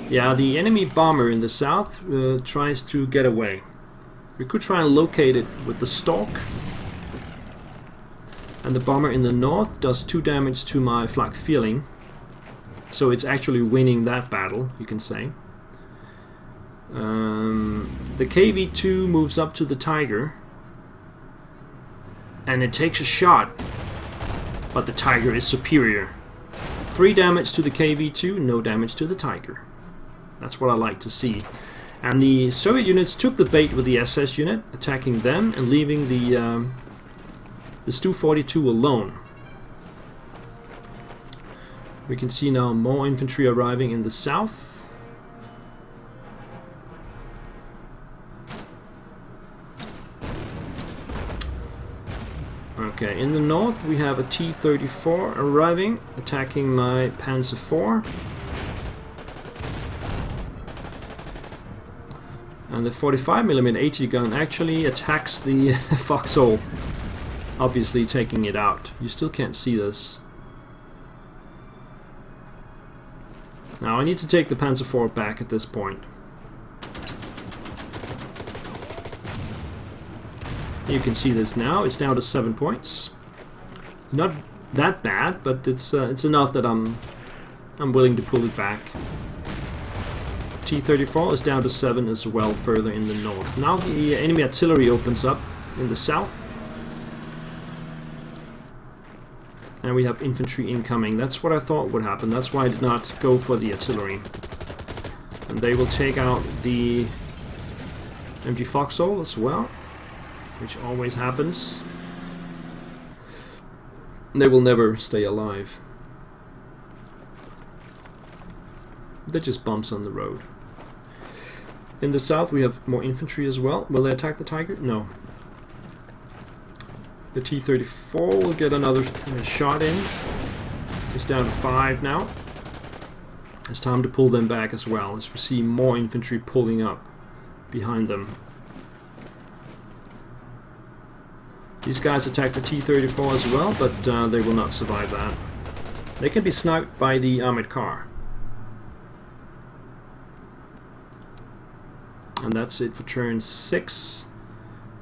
Yeah, the enemy bomber in the south tries to get away. We could try and locate it with the Stork. And the bomber in the north does 2 damage to my flak feeling. So it's actually winning that battle, you can say. The KV-2 moves up to the Tiger. And it takes a shot. But the Tiger is superior. 3 damage to the KV-2, no damage to the Tiger. That's what I like to see. And the Soviet units took the bait with the SS unit, attacking them and leaving the Stu-42 alone. We can see now more infantry arriving in the south. Okay, in the north we have a T-34 arriving, attacking my Panzer IV. And the 45mm AT gun actually attacks the Foxhole, obviously taking it out. You still can't see this. Now I need to take the Panzer IV back at this point. You can see this now. It's down to 7 points. Not that bad, but it's enough that I'm willing to pull it back. T-34 is down to 7 as well, further in the north. Now the enemy artillery opens up in the south. And we have infantry incoming. That's what I thought would happen. That's why I did not go for the artillery. And they will take out the MG Foxhole as well, which always happens. They will never stay alive. They're just bumps on the road. In the south we have more infantry as well. Will they attack the Tiger? No. The T-34 will get another shot in. It's down to 5 now. It's time to pull them back as well, as we see more infantry pulling up behind them. These guys attack the T-34 as well, but they will not survive that. They can be sniped by the armored car. And that's it for turn 6.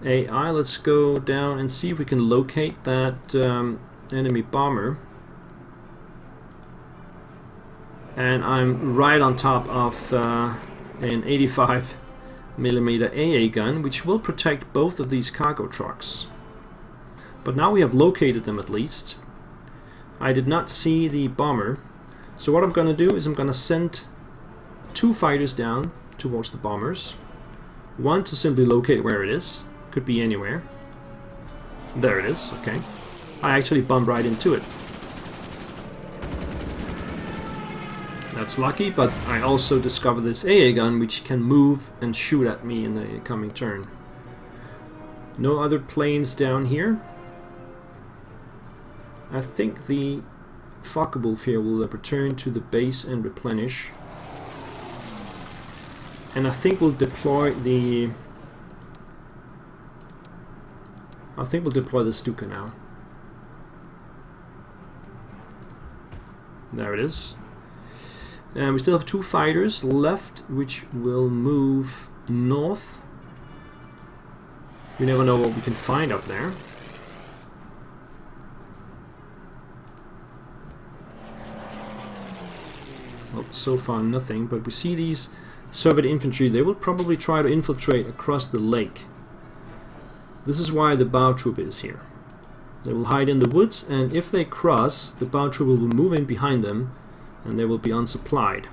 AI, let's go down and see if we can locate that enemy bomber. And I'm right on top of an 85mm AA gun, which will protect both of these cargo trucks. But now we have located them at least. I did not see the bomber. So what I'm going to do is I'm going to send 2 fighters down towards the bombers. One to simply locate where it is. Could be anywhere. There it is, okay. I actually bumped right into it. That's lucky, but I also discovered this AA gun which can move and shoot at me in the coming turn. No other planes down here. I think the Focke-Wulf here will return to the base and replenish. And I think we'll deploy the... Stuka now. There it is. And we still have 2 fighters left, which will move north. You never know what we can find up there. Well, so far nothing, but we see these Soviet infantry. They will probably try to infiltrate across the lake. This is why the bow troop is here. They will hide in the woods, and if they cross, the bow troop will move in behind them, and they will be unsupplied.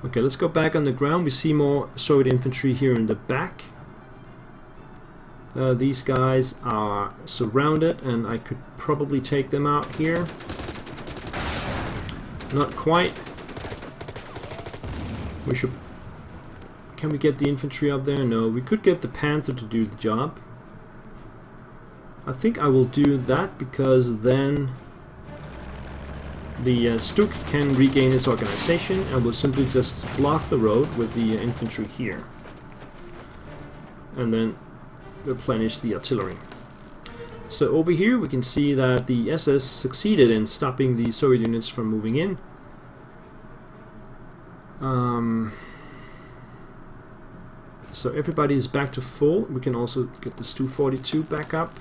Okay, let's go back on the ground. We see more Soviet infantry here in the back. These guys are surrounded, and I could probably take them out here. Not quite. We should... Can we get the infantry up there? No, we could get the Panther to do the job. I think I will do that because then the Stuk can regain its organization and will simply just block the road with the infantry here. And then replenish the artillery. So over here we can see that the SS succeeded in stopping the Soviet units from moving in. So everybody is back to full. We can also get this 242 back up.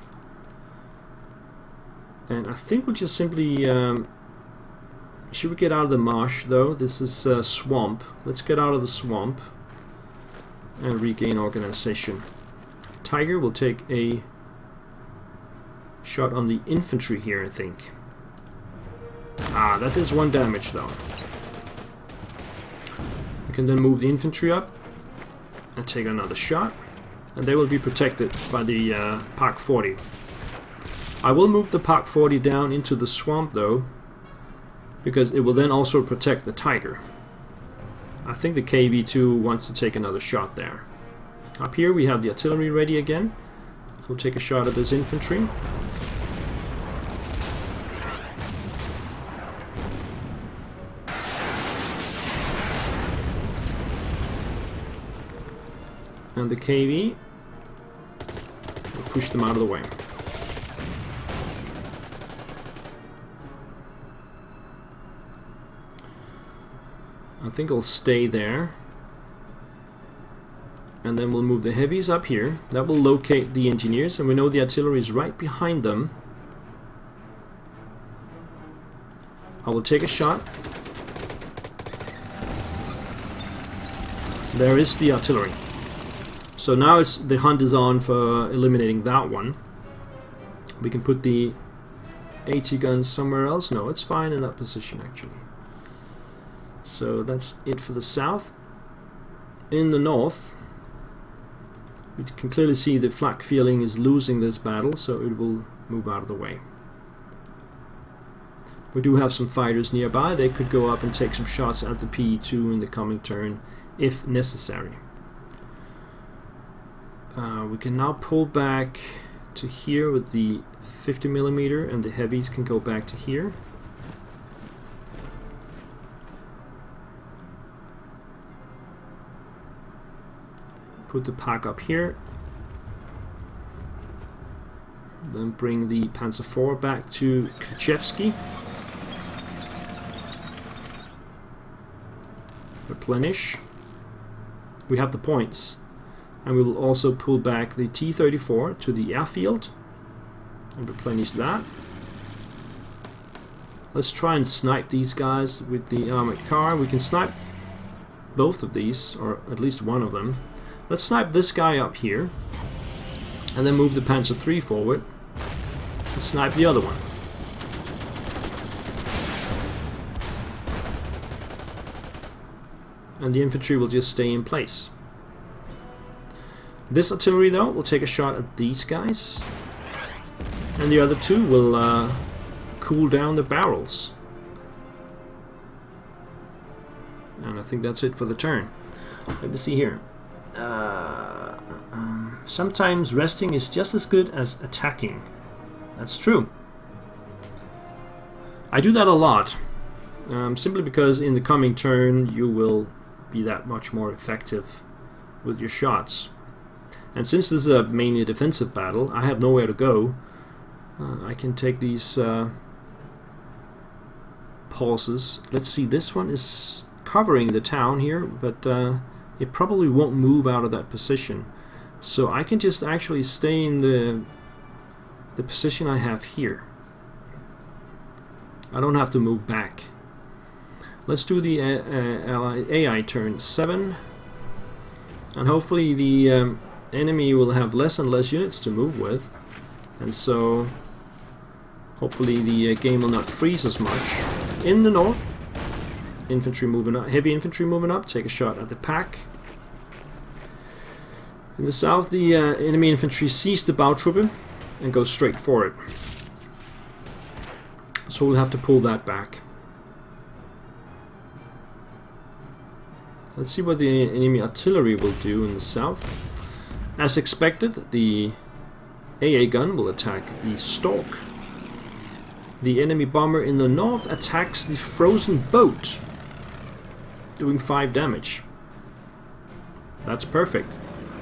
And I think we'll just simply... should we get out of the marsh though? This is swamp. Let's get out of the swamp and regain organization. Tiger will take a shot on the infantry here, I think. Ah, that is 1 damage though. We can then move the infantry up and take another shot, and they will be protected by the Pak 40. I will move the Pak 40 down into the swamp though, because it will then also protect the Tiger. I think the KV-2 wants to take another shot there. Up here we have the artillery ready again. We'll take a shot at this infantry. And the KV will push them out of the way. I think I'll stay there. And then we'll move the heavies up here. That will locate the engineers, and we know the artillery is right behind them. I will take a shot. There is the artillery. So now the hunt is on for eliminating that one. We can put the AT guns somewhere else. No, it's fine in that position actually. So that's it for the south. In the north, we can clearly see the flak feeling is losing this battle, so it will move out of the way. We do have some fighters nearby. They could go up and take some shots at the PE2 in the coming turn if necessary. We can now pull back to here with the 50mm, and the heavies can go back to here. Put the pack up here. Then bring the Panzer IV back to Krzyzewski. Replenish. We have the points. And we will also pull back the T-34 to the airfield and replenish that. Let's try and snipe these guys with the armored car. We can snipe both of these, or at least one of them. Let's snipe this guy up here, and then move the Panzer III forward and snipe the other one. And the infantry will just stay in place. This artillery, though, will take a shot at these guys, and the other two will cool down the barrels. And I think that's it for the turn. Let me see here. Sometimes resting is just as good as attacking. That's true. I do that a lot, simply because in the coming turn you will be that much more effective with your shots. And since this is a mainly defensive battle, I have nowhere to go. I can take these pauses. Let's see, this one is covering the town here, but it probably won't move out of that position. So I can just actually stay in the position I have here. I don't have to move back. Let's do the AI turn 7, and hopefully the enemy will have less and less units to move with, and so hopefully the game will not freeze as much. In the north, infantry moving up, heavy infantry moving up, take a shot at the pack. In the south, the enemy infantry sees the Bautruppe and goes straight for it. So we'll have to pull that back. Let's see what the enemy artillery will do in the south. As expected, the AA gun will attack the Stork. The enemy bomber in the north attacks the frozen boat, doing 5 damage. That's perfect.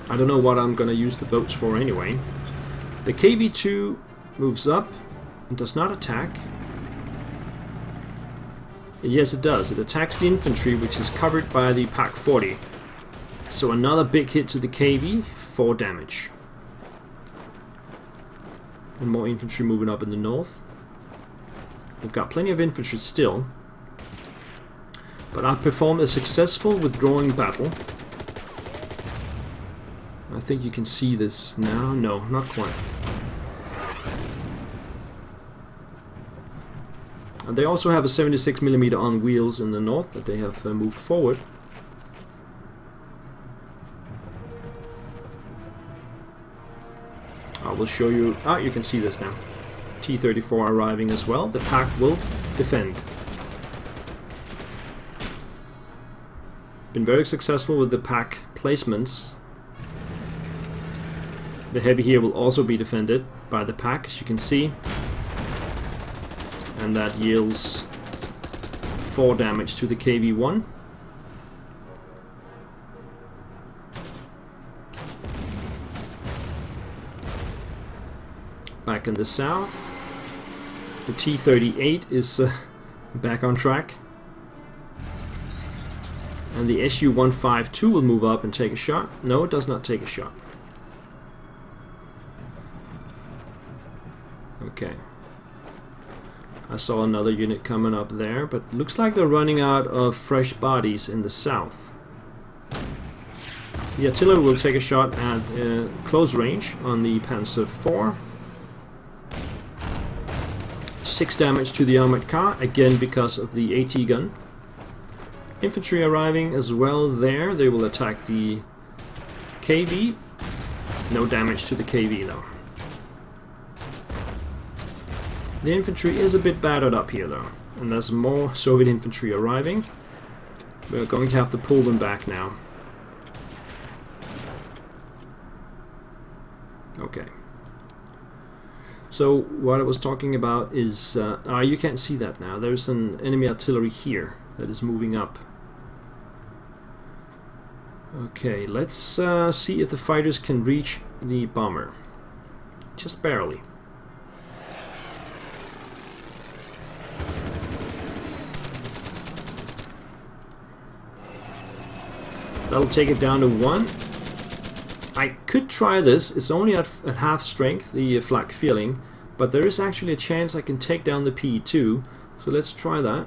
I don't know what I'm gonna use the boats for anyway. The KV-2 moves up and does not attack. Yes, it does. It attacks the infantry, which is covered by the Pak-40. So another big hit to the KV, 4 damage. And more infantry moving up in the north. We've got plenty of infantry still. But I've performed a successful withdrawing battle. I think you can see this now. No, not quite. And they also have a 76mm on wheels in the north that they have moved forward. I will show you. Ah, you can see this now. T-34 arriving as well. The pack will defend. Been very successful with the pack placements. The heavy here will also be defended by the pack, as you can see. And that yields 4 damage to the KV-1. Back in the south, the T-38 is back on track. And the Su-152 will move up and take a shot. No, it does not take a shot. Okay. I saw another unit coming up there, but looks like they're running out of fresh bodies in the south. The artillery will take a shot at close range on the Panzer IV. 6 damage to the armored car, again because of the AT gun. Infantry arriving as well there. They will attack the KV. No damage to the KV though. The infantry is a bit battered up here though, and there's more Soviet infantry arriving. We're going to have to pull them back now. Okay. So what I was talking about is, you can't see that now. There's an enemy artillery here that is moving up. Okay, let's see if the fighters can reach the bomber. Just barely. That'll take it down to 1. I could try this. It's only at half strength, the flak feeling, but there is actually a chance I can take down the P2. So let's try that.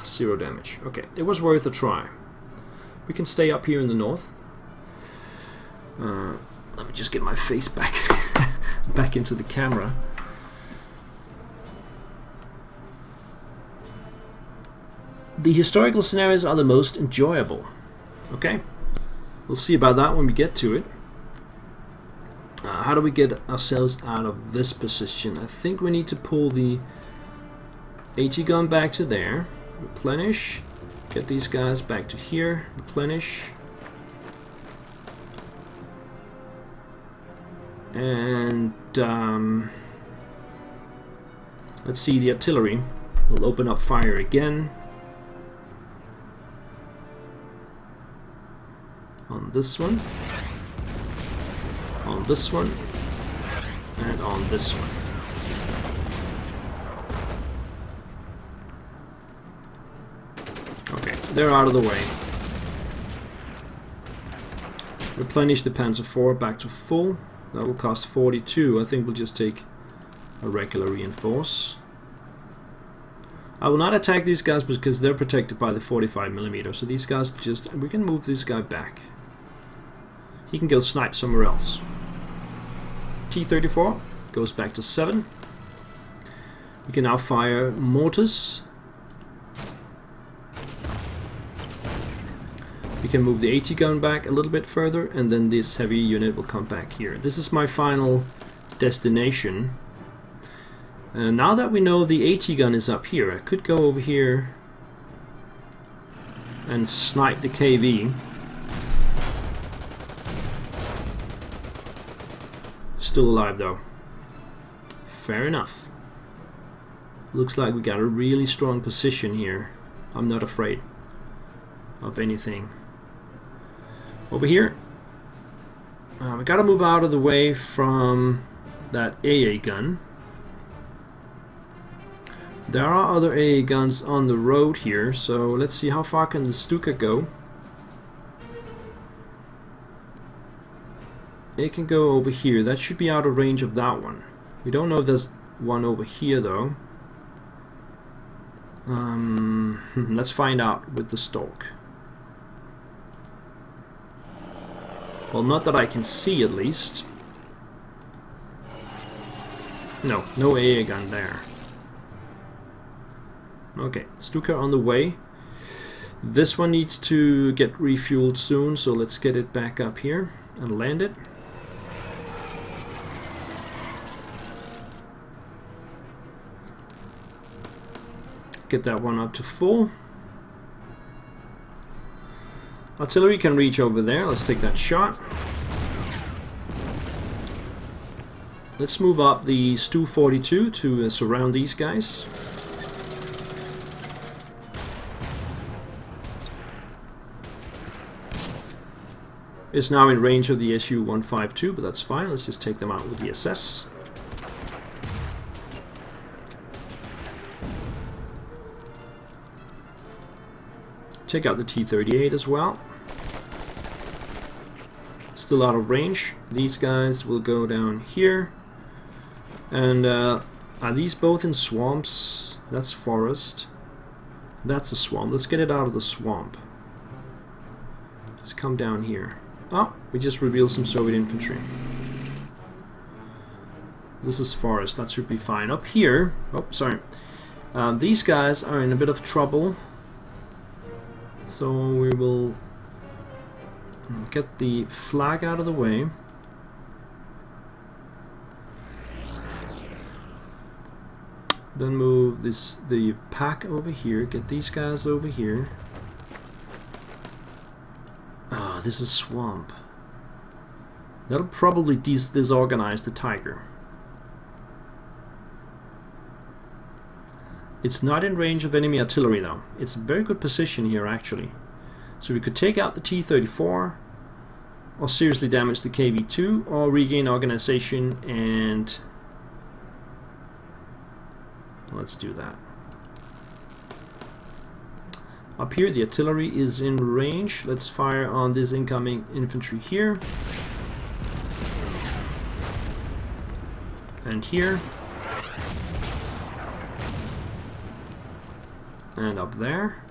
Zero damage. Okay, it was worth a try. We can stay up here in the north. Let me just get my face back back into the camera. The historical scenarios are the most enjoyable. Okay, we'll see about that when we get to it. How do we get ourselves out of this position? I think we need to pull the AT gun back to there, replenish, get these guys back to here, replenish, and let's see, the artillery will open up fire again on this one, on this one, and on this one. Okay, they're out of the way. Replenish the Panzer IV back to full. That will cost 42. I think we'll just take a regular reinforce. I will not attack these guys because they're protected by the 45mm. So these guys just... we can move this guy back. He can go snipe somewhere else. T-34 goes back to 7. We can now fire mortars. We can move the AT gun back a little bit further, and then this heavy unit will come back here. This is my final destination. Now that we know the AT gun is up here, I could go over here and snipe the KV. Still alive though. Fair enough. Looks like we got a really strong position here. I'm not afraid of anything. Over here, we gotta move out of the way from that AA gun. There are other AA guns on the road here, so let's see how far can the Stuka go. It can go over here. That should be out of range of that one. We don't know if there's one over here though. Let's find out with the Stork. Well, not that I can see, at least. No AA gun there. Okay, Stuka on the way. This one needs to get refueled soon, so let's get it back up here and land it. Get that one up to full. Artillery can reach over there. Let's take that shot. Let's move up the Stu-42 to surround these guys. It's now in range of the Su-152, but that's fine. Let's just take them out with the SS. Check out the T-38 as well. Still out of range. These guys will go down here. And are these both in swamps? That's forest. That's a swamp. Let's get it out of the swamp. Just come down here. Oh, we just revealed some Soviet infantry. This is forest. That should be fine. Up here... oh, sorry. These guys are in a bit of trouble. So we will get the flag out of the way. Then move the pack over here. Get these guys over here. Ah, this is swamp. That'll probably disorganize the Tiger. It's not in range of enemy artillery though. It's a very good position here actually. So we could take out the T-34 or seriously damage the KV-2 or regain organization, and let's do that. Up here the artillery is in range. Let's fire on this incoming infantry here. And here. And up there.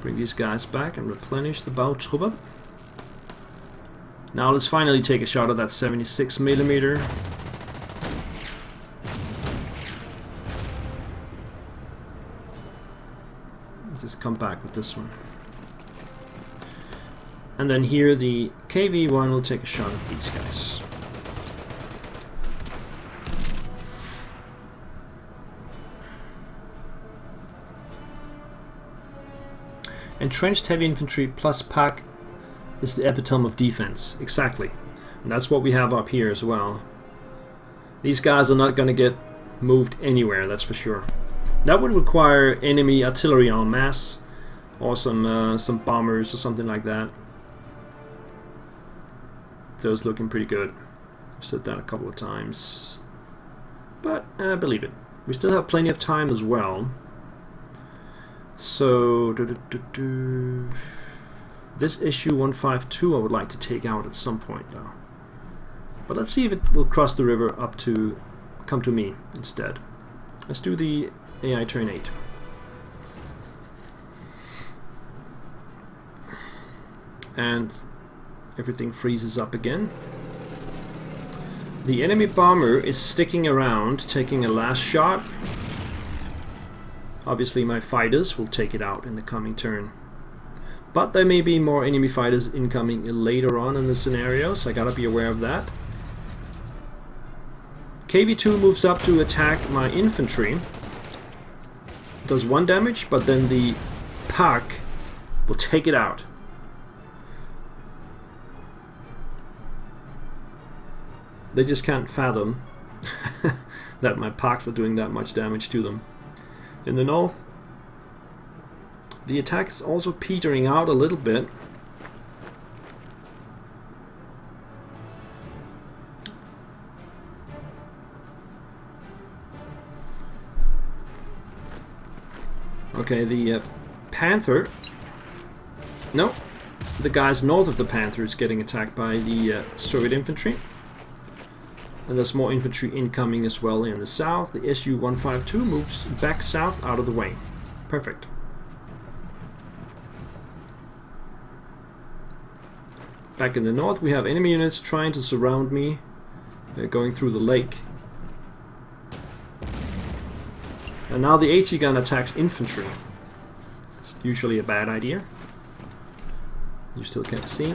Bring these guys back and replenish the Bautruppe. Now let's finally take a shot at that 76mm. Let's just come back with this one. And then here the KV-1 will take a shot at these guys. Entrenched heavy infantry plus pack is the epitome of defense. Exactly. And that's what we have up here as well. These guys are not going to get moved anywhere, that's for sure. That would require enemy artillery en masse, or some bombers or something like that. So it's looking pretty good. I've said that a couple of times. But I believe it. We still have plenty of time as well. So, this issue 152 I would like to take out at some point though. But let's see if it will cross the river up to come to me instead. Let's do the AI turn 8. And everything freezes up again. The enemy bomber is sticking around, taking a last shot. Obviously my fighters will take it out in the coming turn. But there may be more enemy fighters incoming later on in the scenario, so I gotta be aware of that. KV-2 moves up to attack my infantry. Does 1 damage, but then the pack will take it out. They just can't fathom that my packs are doing that much damage to them. In the north, the attack is also petering out a little bit. Okay, the Panther. No, the guys north of the Panther is getting attacked by the Soviet infantry. And there's more infantry incoming as well in the south. The Su-152 moves back south out of the way. Perfect. Back in the north we have enemy units trying to surround me. They're going through the lake. And now the AT gun attacks infantry. It's usually a bad idea. You still can't see.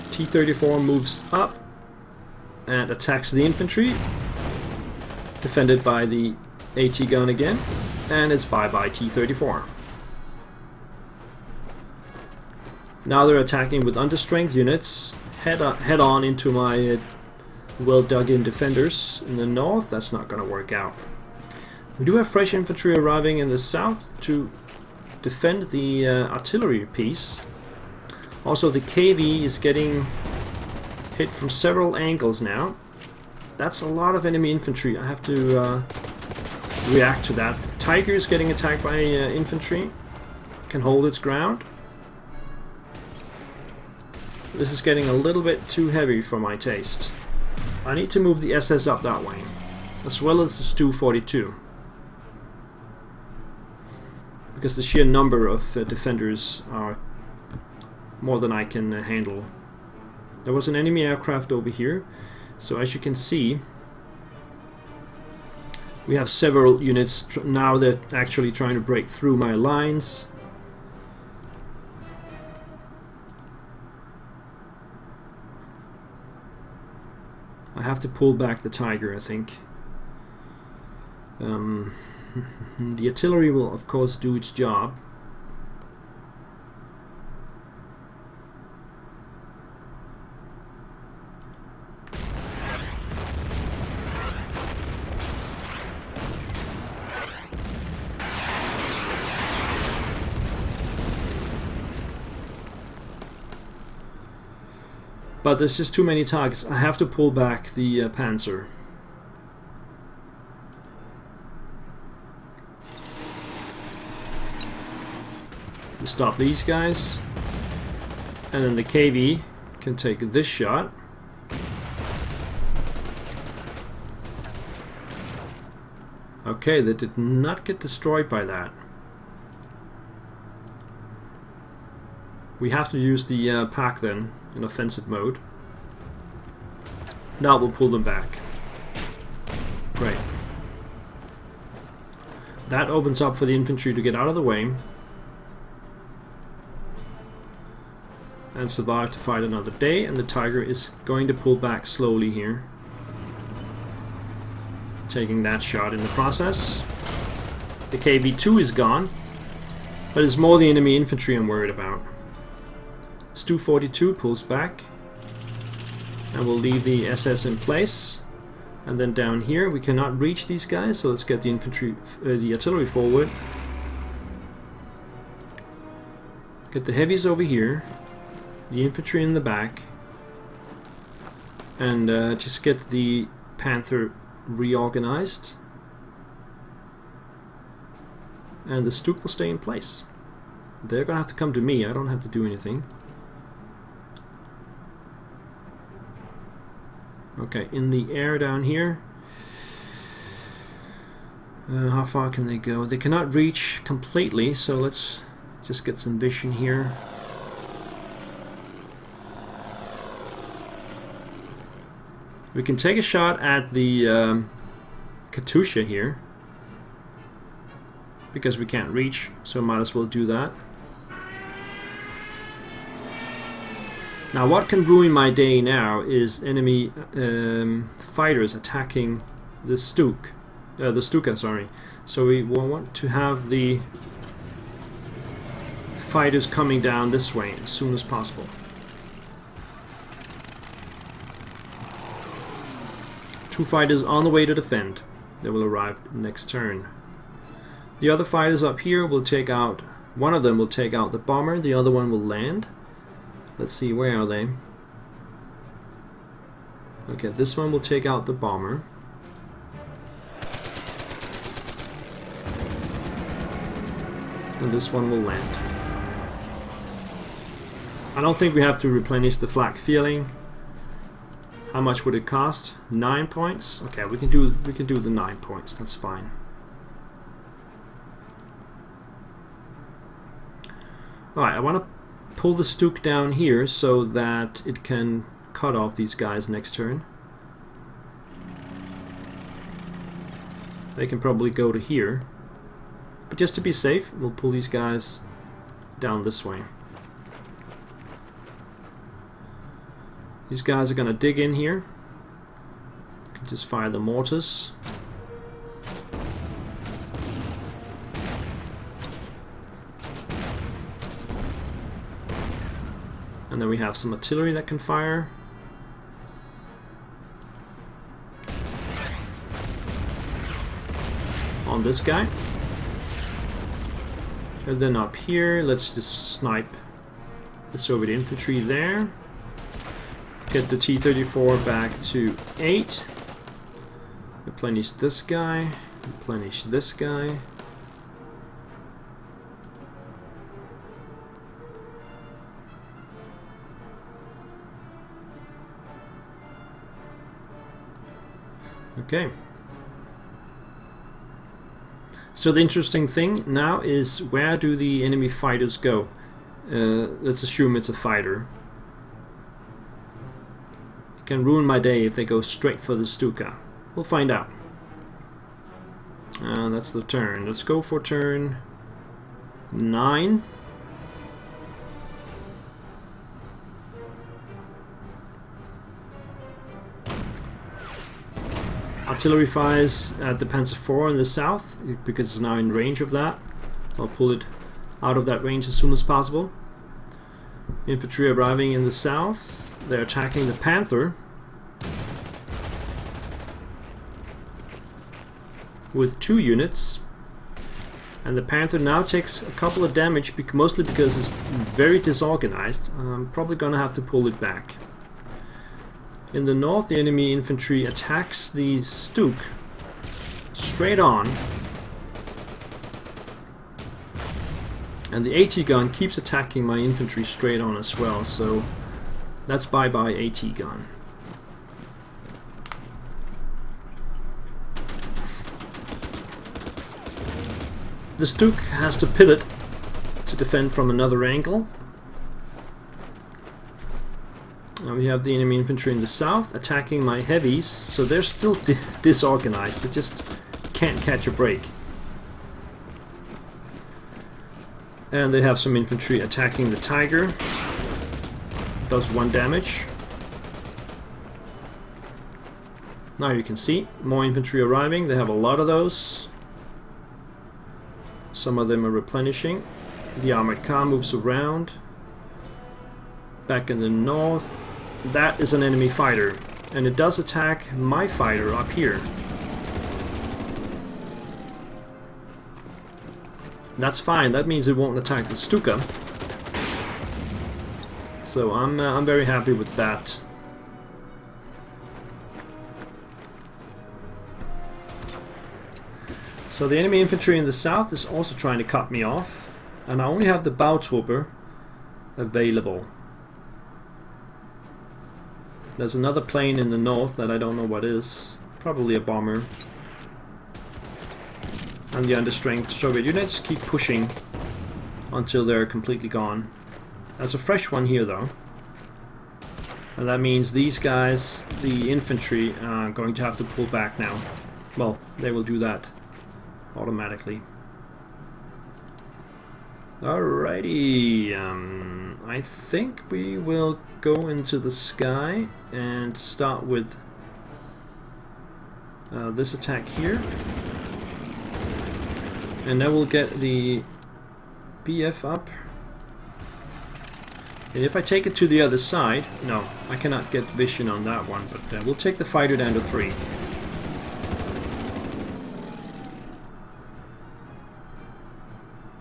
T-34 moves up and attacks the infantry, defended by the AT gun again, and it's bye-bye T-34. Now they're attacking with understrength units, head on into my well dug in defenders in the north. That's not going to work out. We do have fresh infantry arriving in the south to defend the artillery piece. Also, the KV is getting hit from several angles now. That's a lot of enemy infantry. I have to react to that. The Tiger is getting attacked by infantry. Can hold its ground. This is getting a little bit too heavy for my taste. I need to move the SS up that way, as well as the Stu-42. Because the sheer number of defenders are more than I can handle. There was an enemy aircraft over here, so as you can see we have several units now that actually trying to break through my lines. I have to pull back the Tiger, I think. The artillery will of course do its job. But there's just too many targets. I have to pull back the Panzer. To stop these guys. And then the KV can take this shot. Okay, they did not get destroyed by that. We have to use the pack then in offensive mode. Now we'll pull them back. Great. That opens up for the infantry to get out of the way and survive to fight another day, and the Tiger is going to pull back slowly here, taking that shot in the process. The KV-2 is gone, but it's more the enemy infantry I'm worried about. Stu-42 pulls back, and we'll leave the SS in place. And then down here we cannot reach these guys, so let's get the infantry, the artillery forward. Get the heavies over here, the infantry in the back, and just get the Panther reorganized. And the Stuk will stay in place. They're gonna have to come to me, I don't have to do anything. Okay, in the air down here. How far can they go? They cannot reach completely, so let's just get some vision here. We can take a shot at the Katusha here, because we can't reach, so might as well do that. Now what can ruin my day now is enemy fighters attacking the Stuka, sorry. So we want to have the fighters coming down this way as soon as possible. Two fighters on the way to defend. They will arrive next turn. The other fighters up here will take out, one of them will take out the bomber, the other one will land. Let's see, where are they? Okay, this one will take out the bomber. And this one will land. I don't think we have to replenish the flak feeling. How much would it cost? 9 points? Okay, we can do the 9 points, that's fine. Alright, I want to pull the Stuk down here so that it can cut off these guys next turn. They can probably go to here. But just to be safe, we'll pull these guys down this way. These guys are gonna dig in here. You can just fire the mortars. And then we have some artillery that can fire. On this guy. And then up here, let's just snipe the Soviet infantry there. Get the T-34 back to 8. Replenish this guy. Replenish this guy. Okay. So the interesting thing now is, where do the enemy fighters go? Let's assume it's a fighter. It can ruin my day if they go straight for the Stuka. We'll find out. That's the turn. Let's go for turn 9. Artillery fires at the Panzer IV in the south, because it's now in range of that. I'll pull it out of that range as soon as possible. Infantry arriving in the south. They're attacking the Panther with 2 units. And the Panther now takes a couple of damage, mostly because it's very disorganized. I'm probably gonna have to pull it back. In the north, the enemy infantry attacks the Stuk straight on. And the AT gun keeps attacking my infantry straight on as well, so that's bye-bye AT gun. The Stuk has to pivot to defend from another angle. We have the enemy infantry in the south attacking my heavies, so they're still disorganized. They just can't catch a break. And they have some infantry attacking the Tiger. Does 1 damage. Now you can see more infantry arriving. They have a lot of those. Some of them are replenishing. The armored car moves around. Back in the north, that is an enemy fighter, and it does attack my fighter up here. That's fine. That means it won't attack the Stuka. So I'm very happy with that. So the enemy infantry in the south is also trying to cut me off, and I only have the Bautrupper available. There's another plane in the north that I don't know what is. Probably a bomber. And the understrength Soviet units keep pushing until they're completely gone. There's a fresh one here though. And that means these guys, the infantry, are going to have to pull back now. Well, they will do that automatically. Alrighty, I think we will go into the sky and start with this attack here. And then we'll get the BF up. And if I take it to the other side, no, I cannot get vision on that one, but we'll take the fighter down to 3.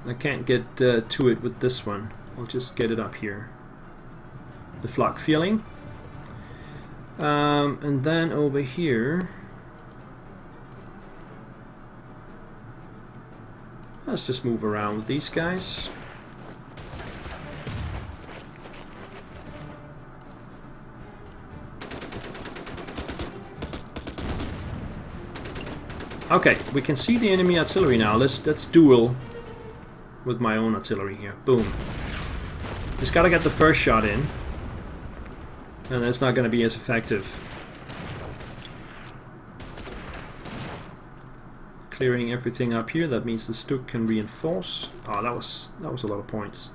I can't get to it with this one. I'll just get it up here. The flak feeling. And then over here, let's just move around with these guys. Okay, we can see the enemy artillery now. Let's duel with my own artillery here. Boom. Just gotta get the first shot in, and that's not gonna be as effective. Clearing everything up here. That means the Stuk can reinforce. Oh, that was a lot of points.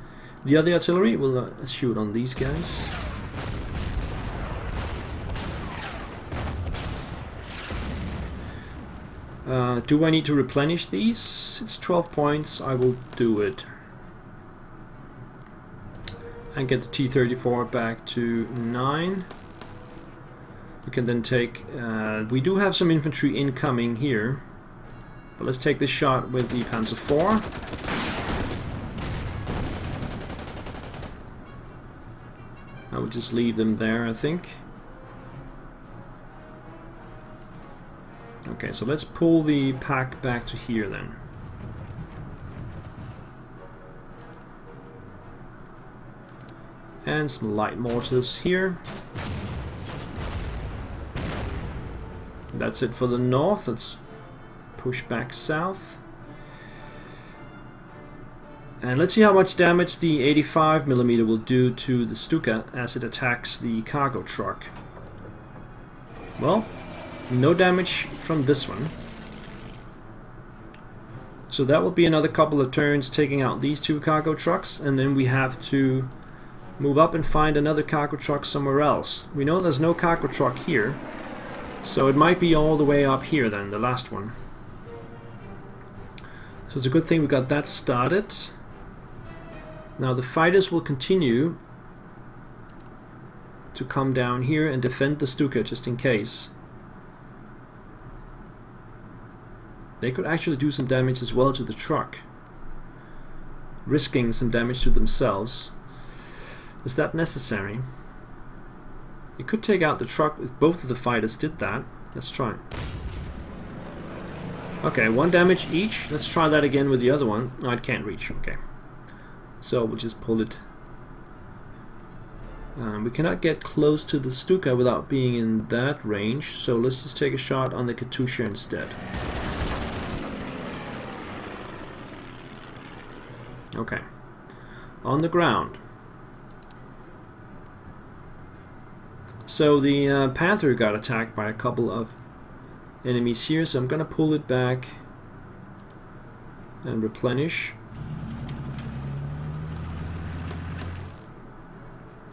The other artillery will shoot on these guys. Do I need to replenish these? It's 12 points. I will do it. And get the T-34 back to 9. We can then take... we do have some infantry incoming here. But let's take this shot with the Panzer IV. I will just leave them there, I think. Okay, so let's pull the pack back to here then. And some light mortars here. That's it for the north. Let's push back south. And let's see how much damage the 85mm will do to the Stuka as it attacks the cargo truck. Well, no damage from this one. So that will be another couple of turns taking out these 2 cargo trucks, and then we have to move up and find another cargo truck somewhere else. We know there's no cargo truck here, so it might be all the way up here then, the last one. So it's a good thing we got that started. Now the fighters will continue to come down here and defend the Stuka just in case. They could actually do some damage as well to the truck, risking some damage to themselves. Is that necessary? You could take out the truck if both of the fighters did that. Let's try. Okay, 1 damage each. Let's try that again with the other one. No, it can't reach. Okay. So we'll just pull it. We cannot get close to the Stuka without being in that range. So let's just take a shot on the Katusha instead. Okay. On the ground. So the Panther got attacked by a couple of enemies here, so I'm gonna pull it back and replenish.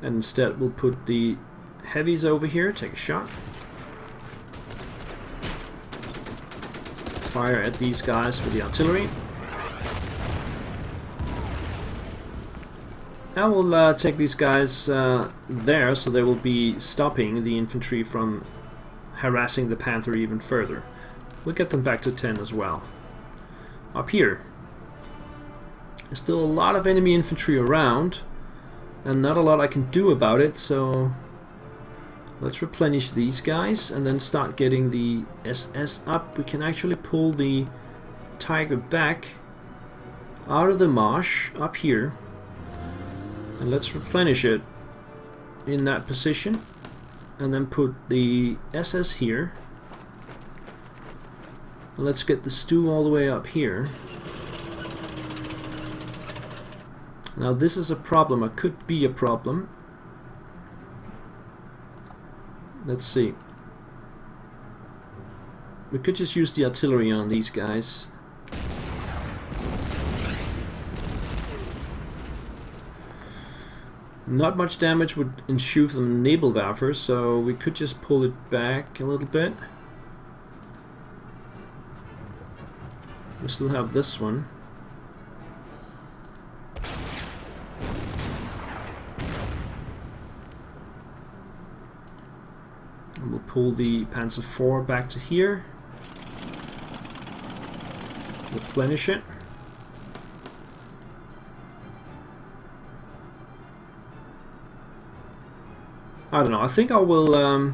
And instead we'll put the heavies over here, take a shot. Fire at these guys with the artillery. I will take these guys there, so they will be stopping the infantry from harassing the Panther even further. We'll get them back to 10 as well. Up here, there's still a lot of enemy infantry around, and not a lot I can do about it, so let's replenish these guys and then start getting the SS up. We can actually pull the Tiger back out of the marsh up here. And let's replenish it in that position, and then put the SS here. And let's get the Stu all the way up here. Now this is a problem, it could be a problem. Let's see. We could just use the artillery on these guys. Not much damage would ensue from Nebelwerfer, so we could just pull it back a little bit. We still have this one. And we'll pull the Panzer IV back to here. Replenish it. I don't know, I think I will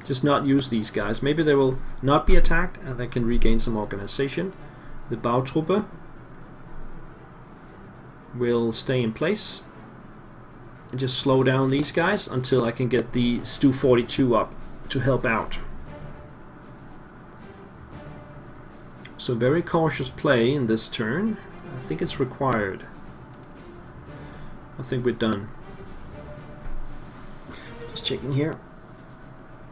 just not use these guys. Maybe they will not be attacked and they can regain some organization. The Bautruppe will stay in place and just slow down these guys until I can get the Stu-42 up to help out. So very cautious play in this turn. I think it's required. I think we're done. Just checking here.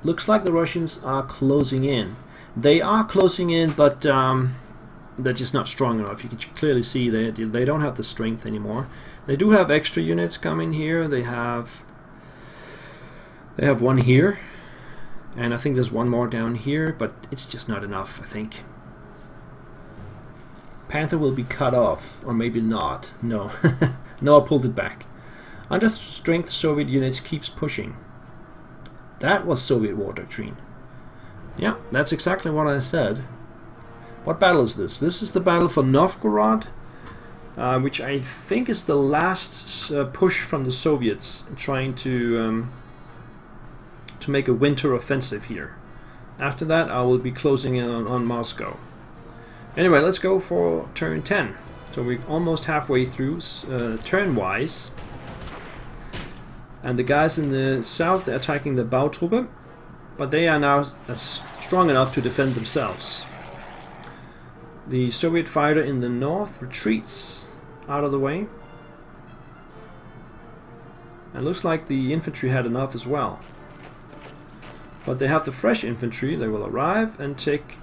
Looks like the Russians are closing in. They are closing in, but they're just not strong enough. You can clearly see they don't have the strength anymore. They do have extra units coming here. They have one here, and I think there's one more down here, but it's just not enough, I think. Panther will be cut off, or maybe not. No, no, I pulled it back. Under strength, Soviet units keeps pushing. That was Soviet war doctrine. Yeah, that's exactly what I said. What battle is this? This is the battle for Novgorod, which I think is the last push from the Soviets trying to make a winter offensive here. After that, I will be closing in on Moscow. Anyway, let's go for turn 10. So we're almost halfway through turn-wise. And the guys in the south are attacking the Bautruppe, but they are now strong enough to defend themselves. The Soviet fighter in the north retreats out of the way. And looks like the infantry had enough as well. But they have the fresh infantry. They will arrive and take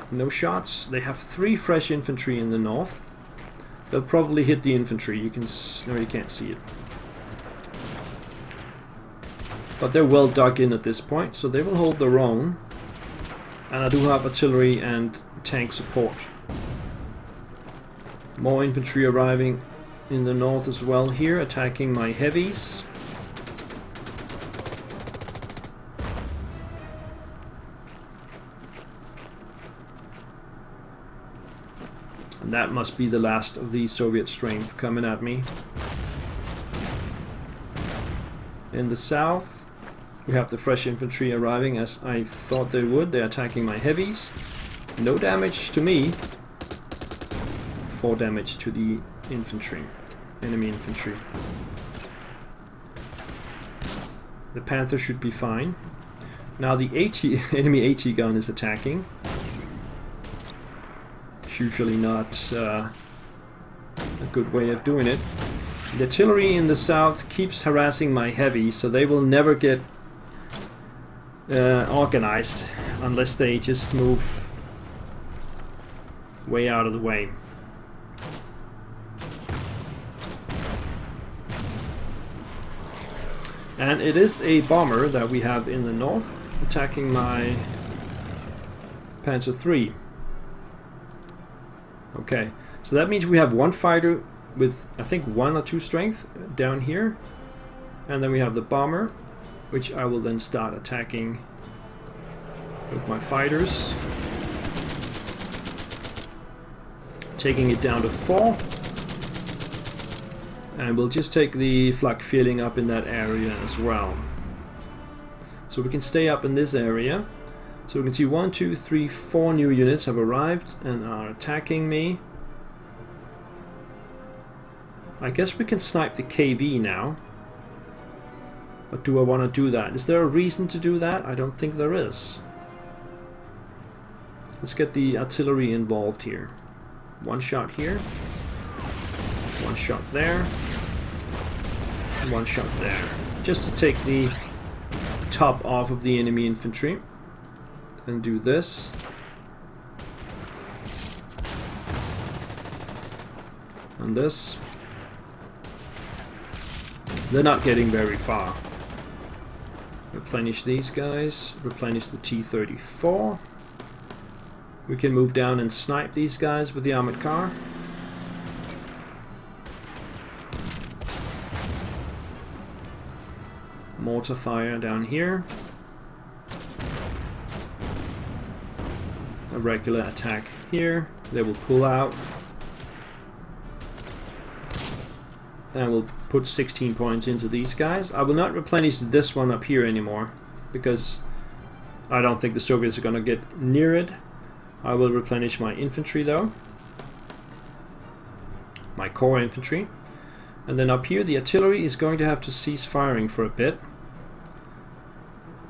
no shots. They have 3 fresh infantry in the north. They'll probably hit the infantry. You can no, you can't see it. But they're well dug in at this point, so they will hold their own. And I do have artillery and tank support. More infantry arriving in the north as well here, attacking my heavies. And that must be the last of the Soviet strength coming at me. In the south, We have the fresh infantry arriving as I thought they would. They're attacking my heavies. No damage to me. 4 damage to the infantry. Enemy infantry. The Panther should be fine. Now the enemy AT gun is attacking. It's usually not a good way of doing it. The artillery in the south keeps harassing my heavy, so they will never get organized unless they just move way out of the way. And it is a bomber that we have in the north attacking my Panzer III. Okay, so that means we have one fighter with I think 1 or 2 strength down here, and then we have the bomber, which I will then start attacking with my fighters, taking it down to 4. And we'll just take the flak feeling up in that area as well. So we can stay up in this area. So we can see 1, 2, 3, 4 new units have arrived and are attacking me. I guess we can snipe the KV now. But do I want to do that? Is there a reason to do that? I don't think there is. Let's get the artillery involved here. 1 shot here. 1 shot there. 1 shot there. Just to take the top off of the enemy infantry. And do this. And this. They're not getting very far. Replenish these guys. Replenish the T-34. We can move down and snipe these guys with the armored car. Mortar fire down here. A regular attack here. They will pull out. And we'll put 16 points into these guys. I will not replenish this one up here anymore, because I don't think the Soviets are going to get near it. I will replenish my infantry though. My core infantry. And then up here the artillery is going to have to cease firing for a bit.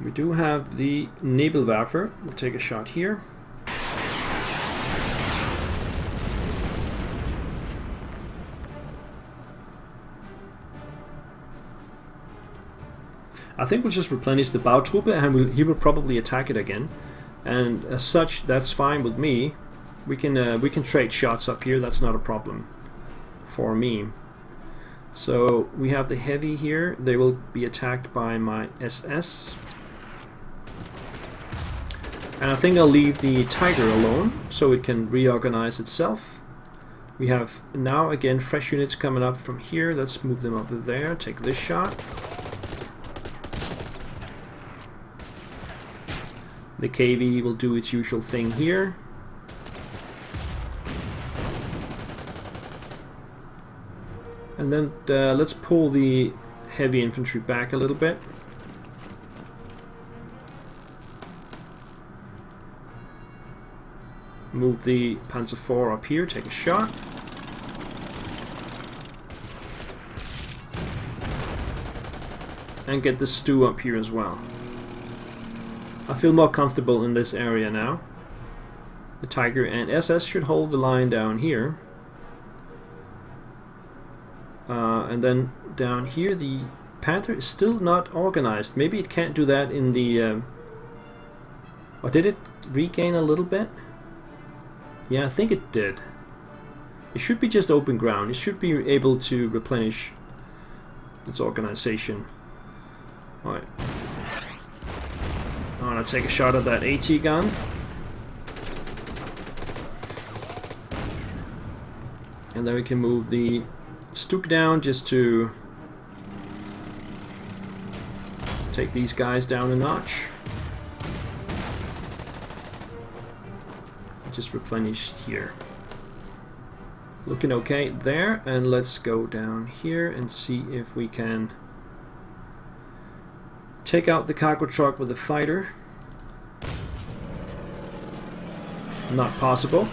We do have the Nebelwerfer. We'll take a shot here. I think we'll just replenish the Bautruppe and he will probably attack it again. And as such, that's fine with me. We can trade shots up here. That's not a problem for me. So we have the heavy here. They will be attacked by my SS. And I think I'll leave the Tiger alone so it can reorganize itself. We have now again fresh units coming up from here. Let's move them up there. Take this shot. The KV will do its usual thing here. And then let's pull the heavy infantry back a little bit. Move the Panzer IV up here, take a shot. And get the Stu up here as well. I feel more comfortable in this area now. The Tiger and SS should hold the line down here. And then down here the Panther is still not organized. Maybe it can't do that in the... or did it regain a little bit? Yeah, I think it did. It should be just open ground. It should be able to replenish its organization. Alright. I want to take a shot at that AT gun. And then we can move the Stuk down just to take these guys down a notch. Just replenish here. Looking okay there, and let's go down here and see if we can take out the cargo truck with a fighter. Not possible.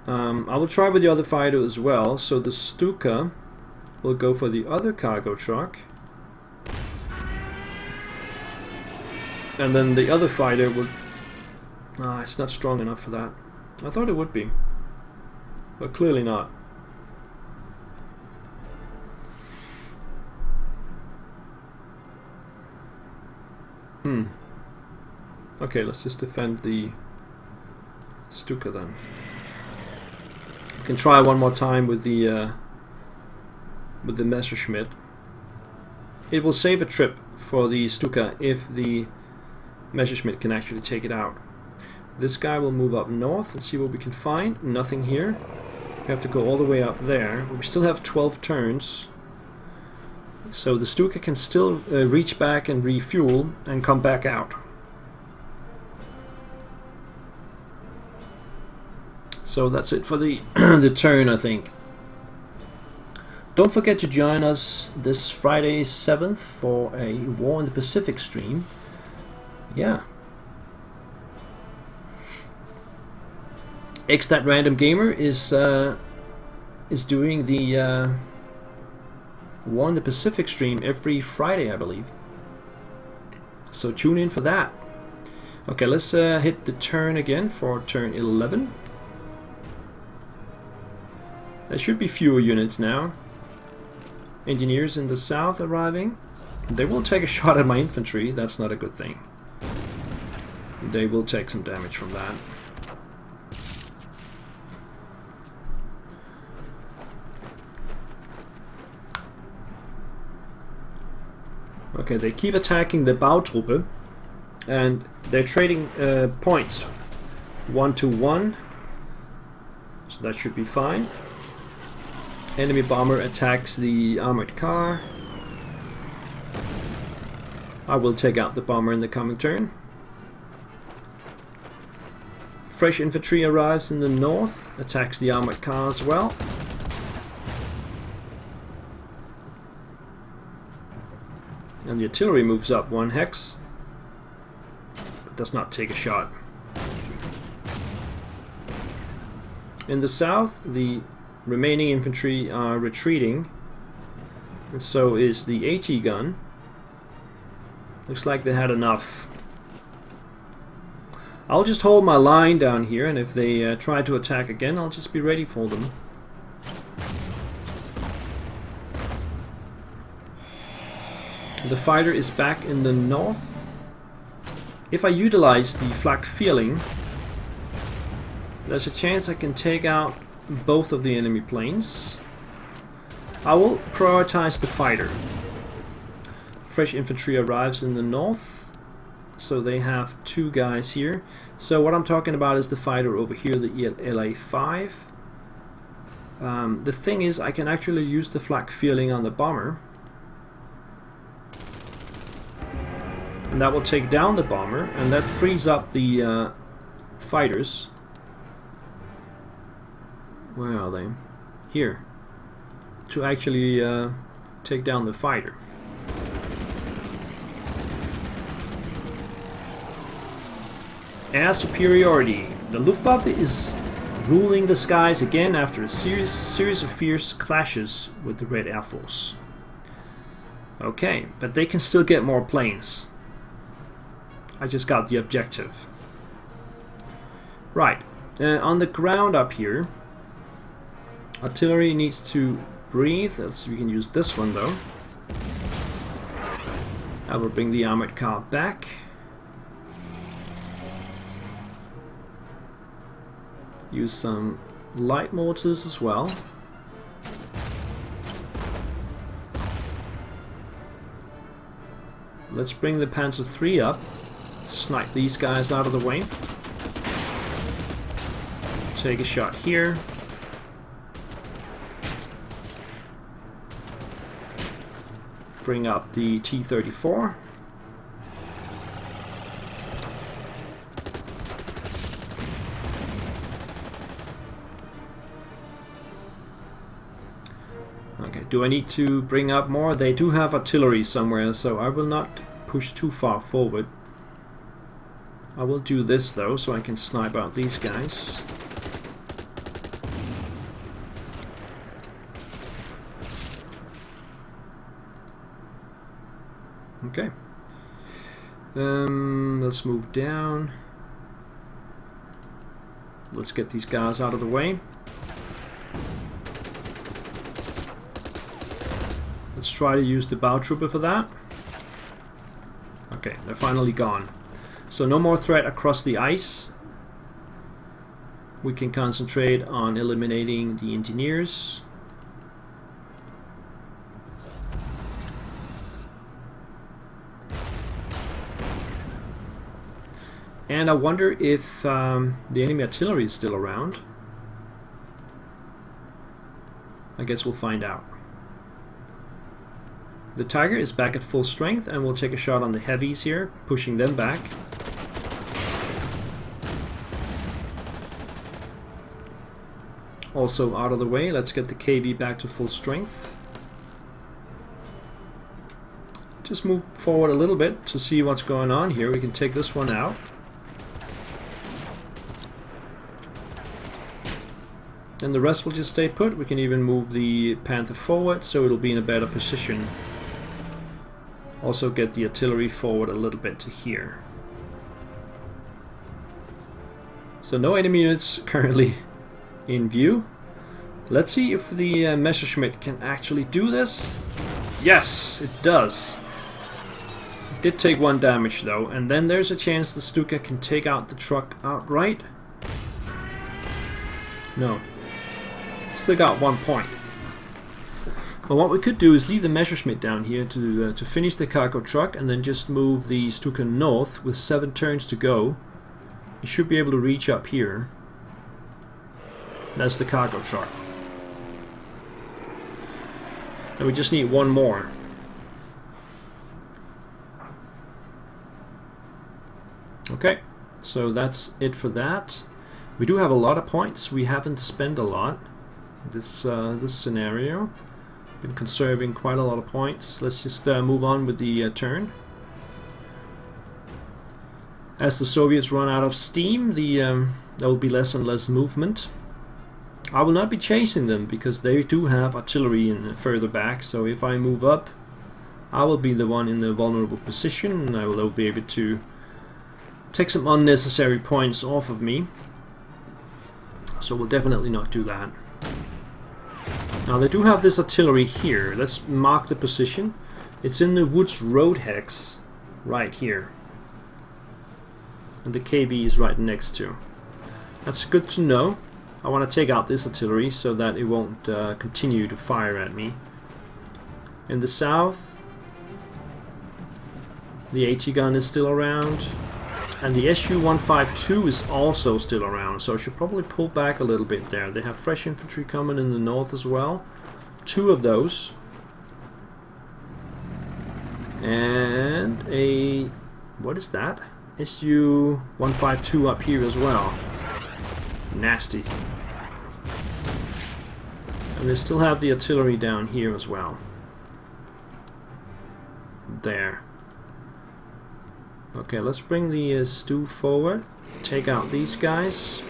I will try with the other fighter as well. So the Stuka will go for the other cargo truck. And then the other fighter will... Ah, it's not strong enough for that. I thought it would be. But clearly not. Okay, let's just defend the Stuka then. We can try one more time with the Messerschmitt. It will save a trip for the Stuka if the Messerschmitt can actually take it out. This guy will move up north and see what we can find. Nothing here. We have to go all the way up there. We still have 12 turns. So the Stuka can still reach back and refuel and come back out. So that's it for the the turn, I think. Don't forget to join us this Friday 7th for a War in the Pacific stream. Yeah. That Random Gamer is doing the War in the Pacific stream every Friday, I believe. So tune in for that. Okay, let's hit the turn again for turn 11. There should be fewer units now. Engineers in the south arriving. They will take a shot at my infantry. That's not a good thing. They will take some damage from that. Okay, they keep attacking the Bautruppe, and they're trading points 1 to 1, so that should be fine. Enemy bomber attacks the armored car. I will take out the bomber in the coming turn. Fresh infantry arrives in the north, attacks the armored car as well. And the artillery moves up 1 hex, but does not take a shot. In the south, the remaining infantry are retreating, and so is the AT gun. Looks like they had enough. I'll just hold my line down here, and if they try to attack again, I'll just be ready for them. The fighter is back in the north. If I utilize the flak feeling, there's a chance I can take out both of the enemy planes. I will prioritize the fighter. Fresh infantry arrives in the north, so they have 2 guys here. So what I'm talking about is the fighter over here, the LA-5. The thing is, I can actually use the flak feeling on the bomber, and that will take down the bomber, and that frees up the fighters. Where are they? Here. To actually take down the fighter. Air superiority. The Luftwaffe is ruling the skies again after a series of fierce clashes with the Red Air Force. Okay, but they can still get more planes. I just got the objective. Right, on the ground up here, artillery needs to breathe, so we can use this one though. I will bring the armored car back. Use some light mortars as well. Let's bring the Panzer III up. Snipe these guys out of the way. Take a shot here. Bring up the T-34. Okay, Do I need to bring up more? They do have artillery somewhere, so I will not push too far forward. I will do this though, so I can snipe out these guys. Okay. Let's move down. Let's get these guys out of the way. Let's try to use the bow trooper for that. Okay, they're finally gone. So no more threat across the ice. We can concentrate on eliminating the engineers. And I wonder if the enemy artillery is still around. I guess we'll find out. The Tiger is back at full strength, and we'll take a shot on the heavies here, pushing them back. Also out of the way, let's get the KV back to full strength. Just move forward a little bit to see what's going on here. We can take this one out. And the rest will just stay put. We can even move the Panther forward so it'll be in a better position. Also get the artillery forward a little bit to here. So no enemy units currently in view. Let's see if the Messerschmitt can actually do this. Yes, it does. It did take 1 damage though, and then there's a chance the Stuka can take out the truck outright. No. Still got 1 point. Well, what we could do is leave the Messerschmitt down here to finish the cargo truck, and then just move the Stuka north with 7 turns to go. You should be able to reach up here. That's the cargo truck. And we just need 1 more. Okay, so that's it for that. We do have a lot of points. We haven't spent a lot. This scenario. Been conserving quite a lot of points. Let's just move on with the turn. As the Soviets run out of steam, there will be less and less movement. I will not be chasing them because they do have artillery further back. So if I move up, I will be the one in the vulnerable position, and I will be able to take some unnecessary points off of me. So we'll definitely not do that. Now they do have this artillery here. Let's mark the position. It's in the Woods Road hex right here. And the KB is right next to. That's good to know. I want to take out this artillery so that it won't continue to fire at me. In the south, the AT gun is still around. And the Su-152 is also still around, so I should probably pull back a little bit there. They have fresh infantry coming in the north as well. 2 of those. And a... what is that? Su-152 up here as well. Nasty. And they still have the artillery down here as well. There. Okay, let's bring the Stu forward. Take out these guys.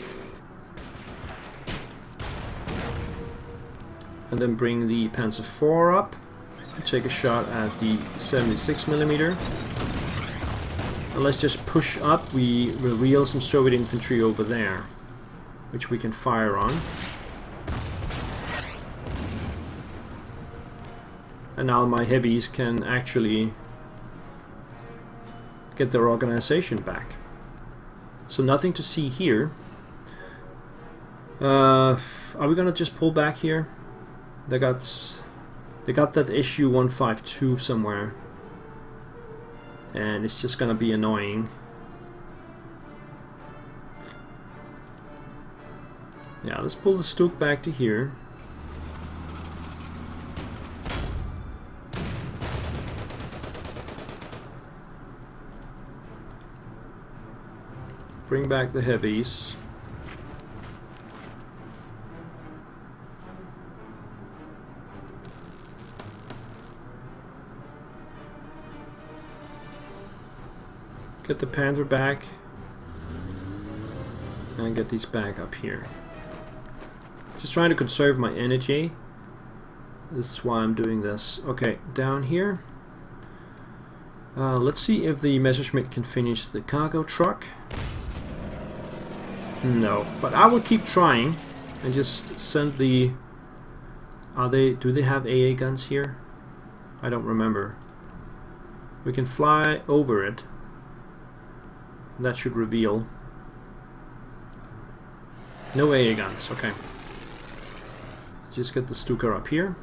And then bring the Panzer IV up. Take a shot at the 76mm. And let's just push up. We reveal some Soviet infantry over there, which we can fire on. And now my heavies can actually get their organization back. So nothing to see here. Are we gonna just pull back here? They got that Su-152 somewhere, and it's just gonna be annoying. Yeah, let's pull the Stuk back to here. Bring back the heavies. Get the Panther back. And get these back up here. Just trying to conserve my energy. This is why I'm doing this. Okay, down here. Let's see if the Messerschmitt can finish the cargo truck. No, but I will keep trying and just send the... do they have AA guns here? I don't remember. We can fly over it. That should reveal. No AA guns, okay. Just get the Stuka up here.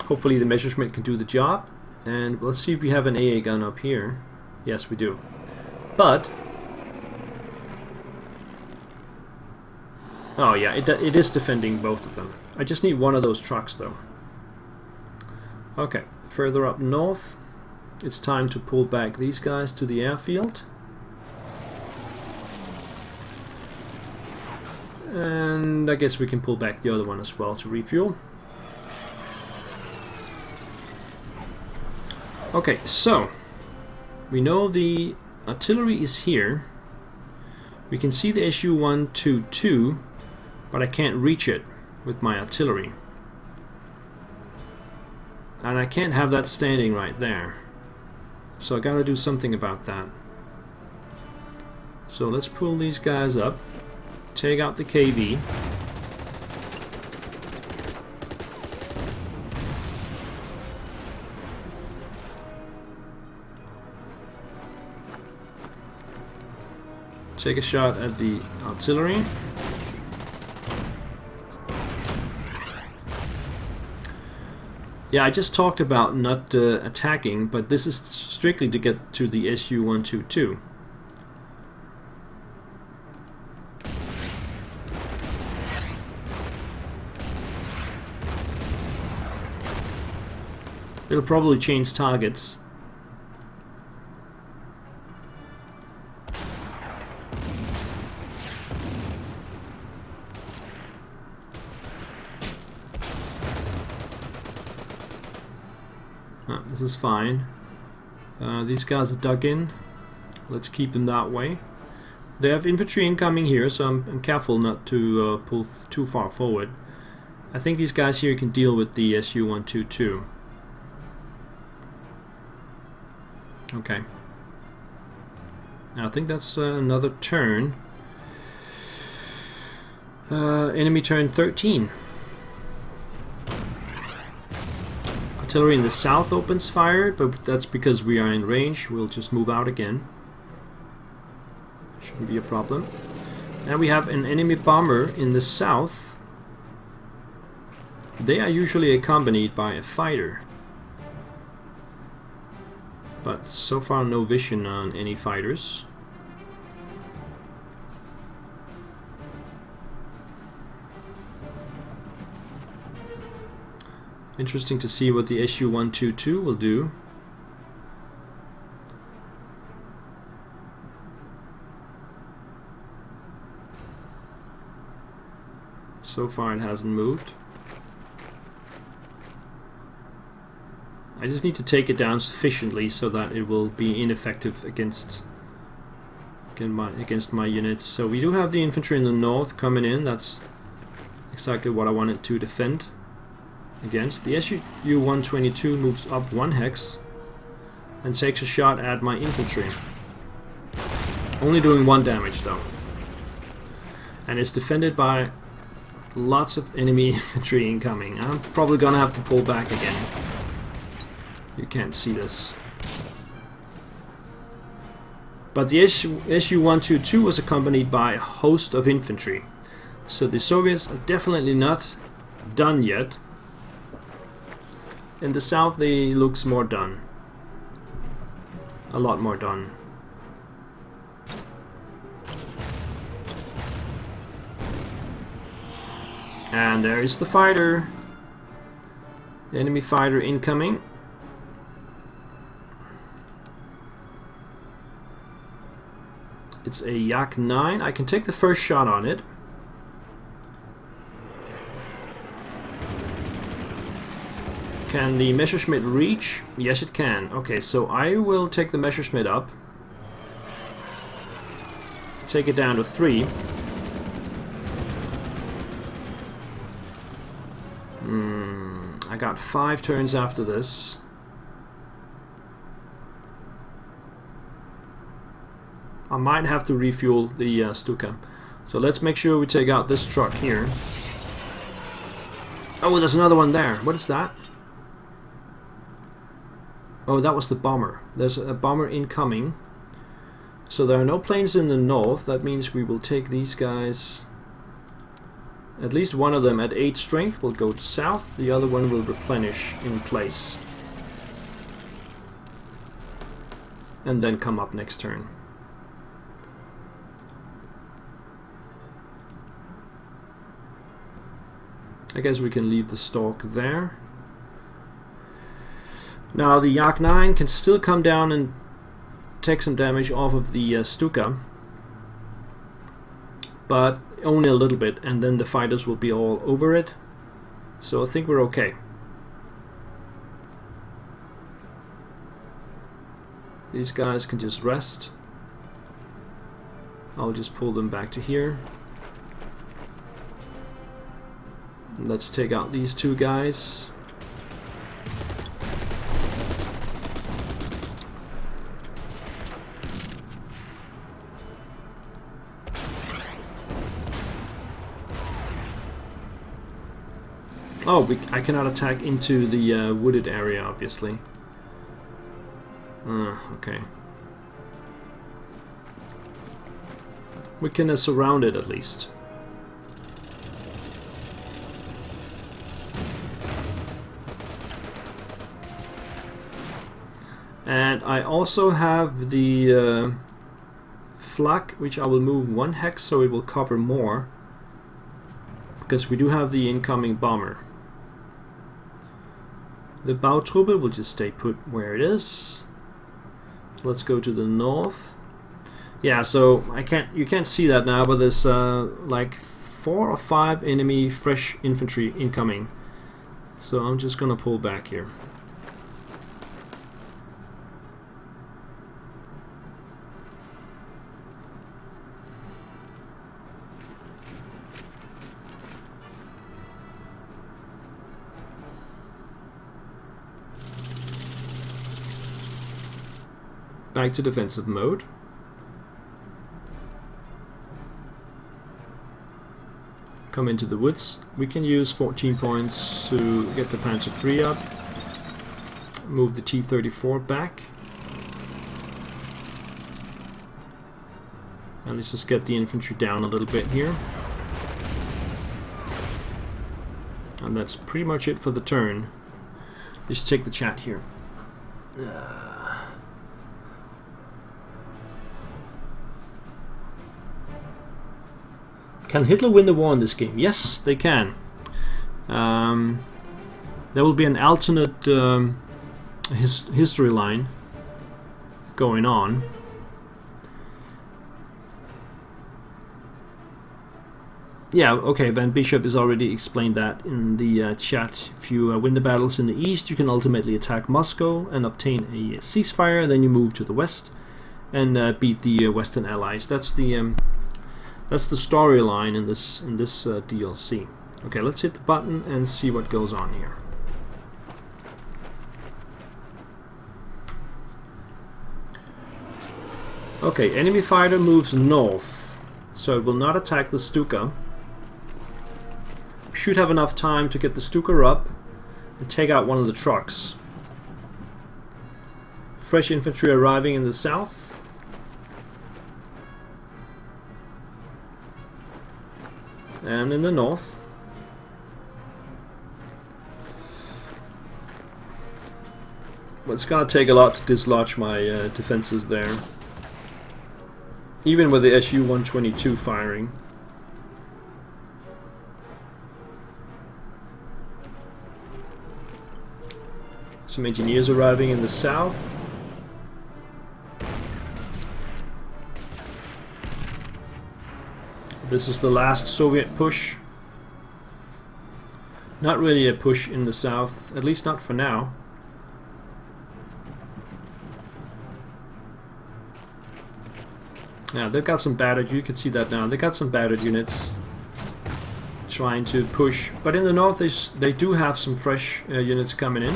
Hopefully the Messerschmitt can do the job. And let's see if we have an AA gun up here. Yes, we do. But... oh yeah, it is defending both of them. I just need one of those trucks though. Okay, further up north. It's time to pull back these guys to the airfield. And I guess we can pull back the other one as well to refuel. Okay, so we know the artillery is here. We can see the Su-122, but I can't reach it with my artillery. And I can't have that standing right there. So I gotta do something about that. So let's pull these guys up. Take out the KV. Take a shot at the artillery. Yeah, I just talked about not attacking, but this is strictly to get to the Su-122. It'll probably change targets. This is fine. These guys are dug in. Let's keep them that way. They have infantry incoming here, so I'm careful not to pull too far forward. I think these guys here can deal with the Su-122. Okay. Now I think that's another turn. Enemy turn 13. Artillery in the south opens fire, but that's because we are in range. We'll just move out again. Shouldn't be a problem. Now we have an enemy bomber in the south. They are usually accompanied by a fighter. But so far no vision on any fighters. Interesting to see what the Su-122 will do. So far it hasn't moved. I just need to take it down sufficiently so that it will be ineffective against my units. So we do have the infantry in the north coming in. That's exactly what I wanted to defend against. The Su-122 moves up 1 hex and takes a shot at my infantry. Only doing 1 damage though. And it's defended by lots of enemy infantry incoming. I'm probably gonna have to pull back again. You can't see this. But the Su-122 was accompanied by a host of infantry. So the Soviets are definitely not done yet. In the south they looks more done. A lot more done. And there is the fighter. The enemy fighter incoming. It's a Yak 9. I can take the first shot on it. Can the Messerschmitt reach? Yes, it can. Okay, so I will take the Messerschmitt up. Take it down to 3. I got 5 turns after this. I might have to refuel the Stuka. So let's make sure we take out this truck here. Oh, there's another one there. What is that? Oh, that was the bomber. There's a bomber incoming. So there are no planes in the north. That means we will take these guys. At least one of them at 8 strength will go south. The other one will replenish in place. And then come up next turn. I guess we can leave the Stork there. Now the Yak 9 can still come down and take some damage off of the Stuka, but only a little bit, and then the fighters will be all over it. So I think we're okay. These guys can just rest. I'll just pull them back to here. Let's take out these 2 guys. Oh, I cannot attack into the wooded area, obviously. Okay. We can surround it at least. And I also have the flak, which I will move 1 hex so it will cover more, because we do have the incoming bomber. The Bautruppe will just stay put where it is. Let's go to the north. Yeah, so you can't see that now, but there's like 4 or 5 enemy fresh infantry incoming. So I'm just gonna pull back here. Back to defensive mode. Come into the woods. We can use 14 points to get the Panzer III up. Move the T-34 back. And let's just get the infantry down a little bit here. And that's pretty much it for the turn. Let's check the chat here. Can Hitler win the war in this game? Yes, they can. There will be an alternate history line going on. Yeah, okay, Van Bishop has already explained that in the chat. If you win the battles in the east, you can ultimately attack Moscow and obtain a ceasefire, then you move to the west and beat the Western Allies. That's the storyline in this DLC. Okay, let's hit the button and see what goes on here. Okay, enemy fighter moves north, so it will not attack the Stuka. Should have enough time to get the Stuka up and take out one of the trucks. Fresh infantry arriving in the south. And in the north. But it's gonna take a lot to dislodge my defenses there. Even with the Su-122 firing. Some engineers arriving in the south. This is the last Soviet push. Not really a push in the south, at least not for now. Yeah, they've got some battered, you can see that now, they've got some battered units trying to push. But in the north they do have some fresh units coming in.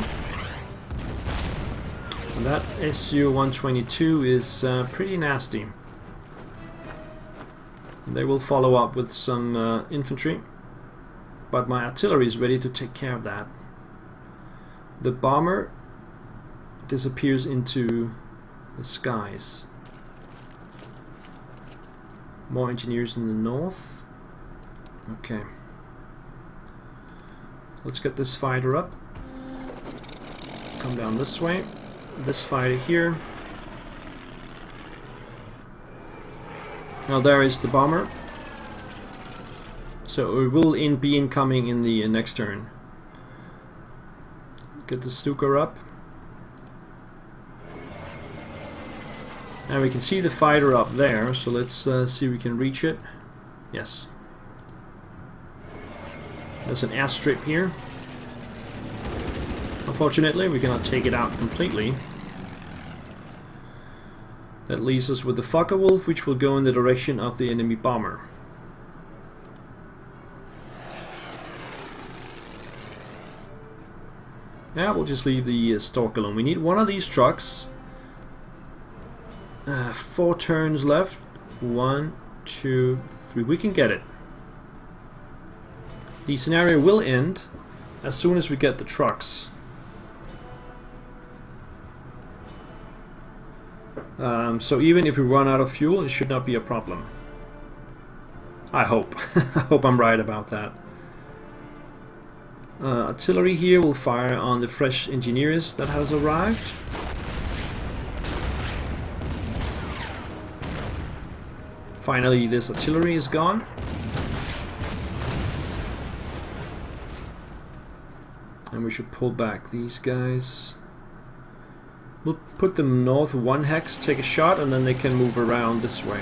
And that SU-122 is pretty nasty. And they will follow up with some infantry. But my artillery is ready to take care of that. The bomber disappears into the skies. More engineers in the north. Okay. Let's get this fighter up. Come down this way. This fighter here. Now there is the bomber. So it will be incoming in the next turn. Get the Stuka up. And we can see the fighter up there, so let's see if we can reach it. Yes. There's an airstrip here. Unfortunately, we cannot take it out completely. That leaves us with the Focke-Wulf, which will go in the direction of the enemy bomber. Yeah, we'll just leave the Stork alone. We need one of these trucks. 4 turns left. 1, 2, 3. We can get it. The scenario will end as soon as we get the trucks. So even if we run out of fuel, it should not be a problem. I hope. I hope I'm right about that. Artillery here will fire on the fresh engineers that has arrived. Finally, this artillery is gone. And we should pull back these guys. We'll put them north 1 hex, take a shot, and then they can move around this way.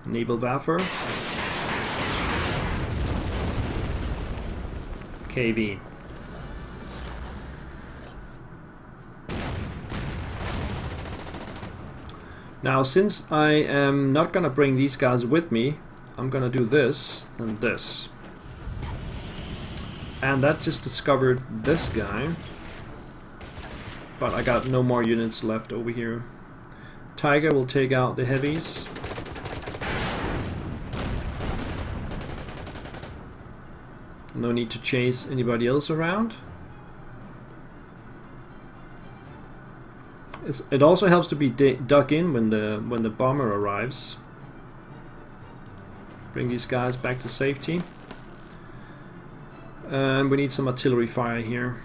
Naval Buffer. KV. Now, since I am not gonna bring these guys with me, I'm gonna do this and this. And that just discovered this guy. But I got no more units left over here. Tiger will take out the heavies. No need to chase anybody else around. It also helps to be dug in when the bomber arrives. Bring these guys back to safety. And we need some artillery fire here.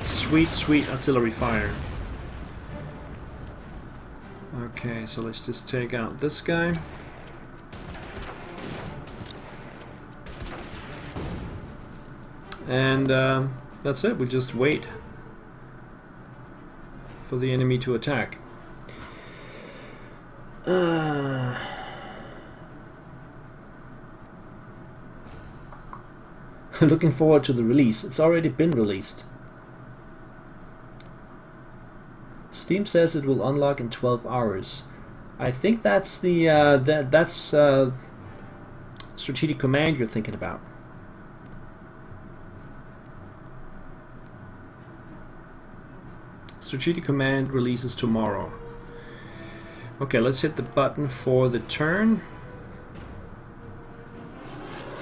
Sweet, sweet artillery fire. Okay, so let's just take out this guy. And that's it, we'll just wait for the enemy to attack. Looking forward to the release. It's already been released. Steam says it will unlock in 12 hours. I think that's the that's Strategic Command you're thinking about. Strategic Command releases tomorrow. Okay, let's hit the button for the turn.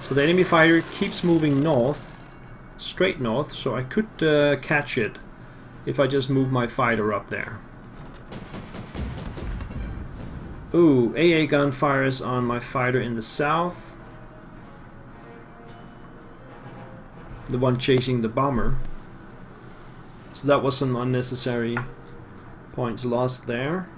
So the enemy fighter keeps moving north, straight north, so I could catch it if I just move my fighter up there. Ooh, AA gun fires on my fighter in the south. The one chasing the bomber. So that was some unnecessary points lost there.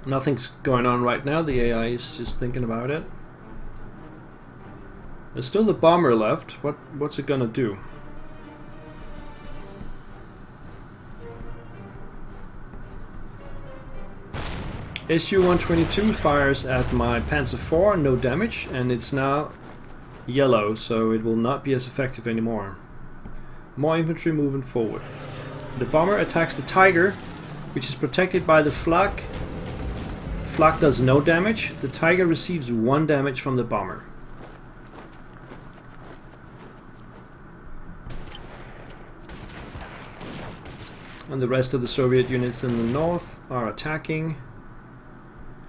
Nothing's going on right now. The AI is just thinking about it. There's still the bomber left. What's it gonna do? Su-122 fires at my Panzer IV, no damage, and it's now yellow, so it will not be as effective anymore. More infantry moving forward. The bomber attacks the Tiger, which is protected by the flak. Flak does no damage. The Tiger receives 1 damage from the bomber. And the rest of the Soviet units in the north are attacking.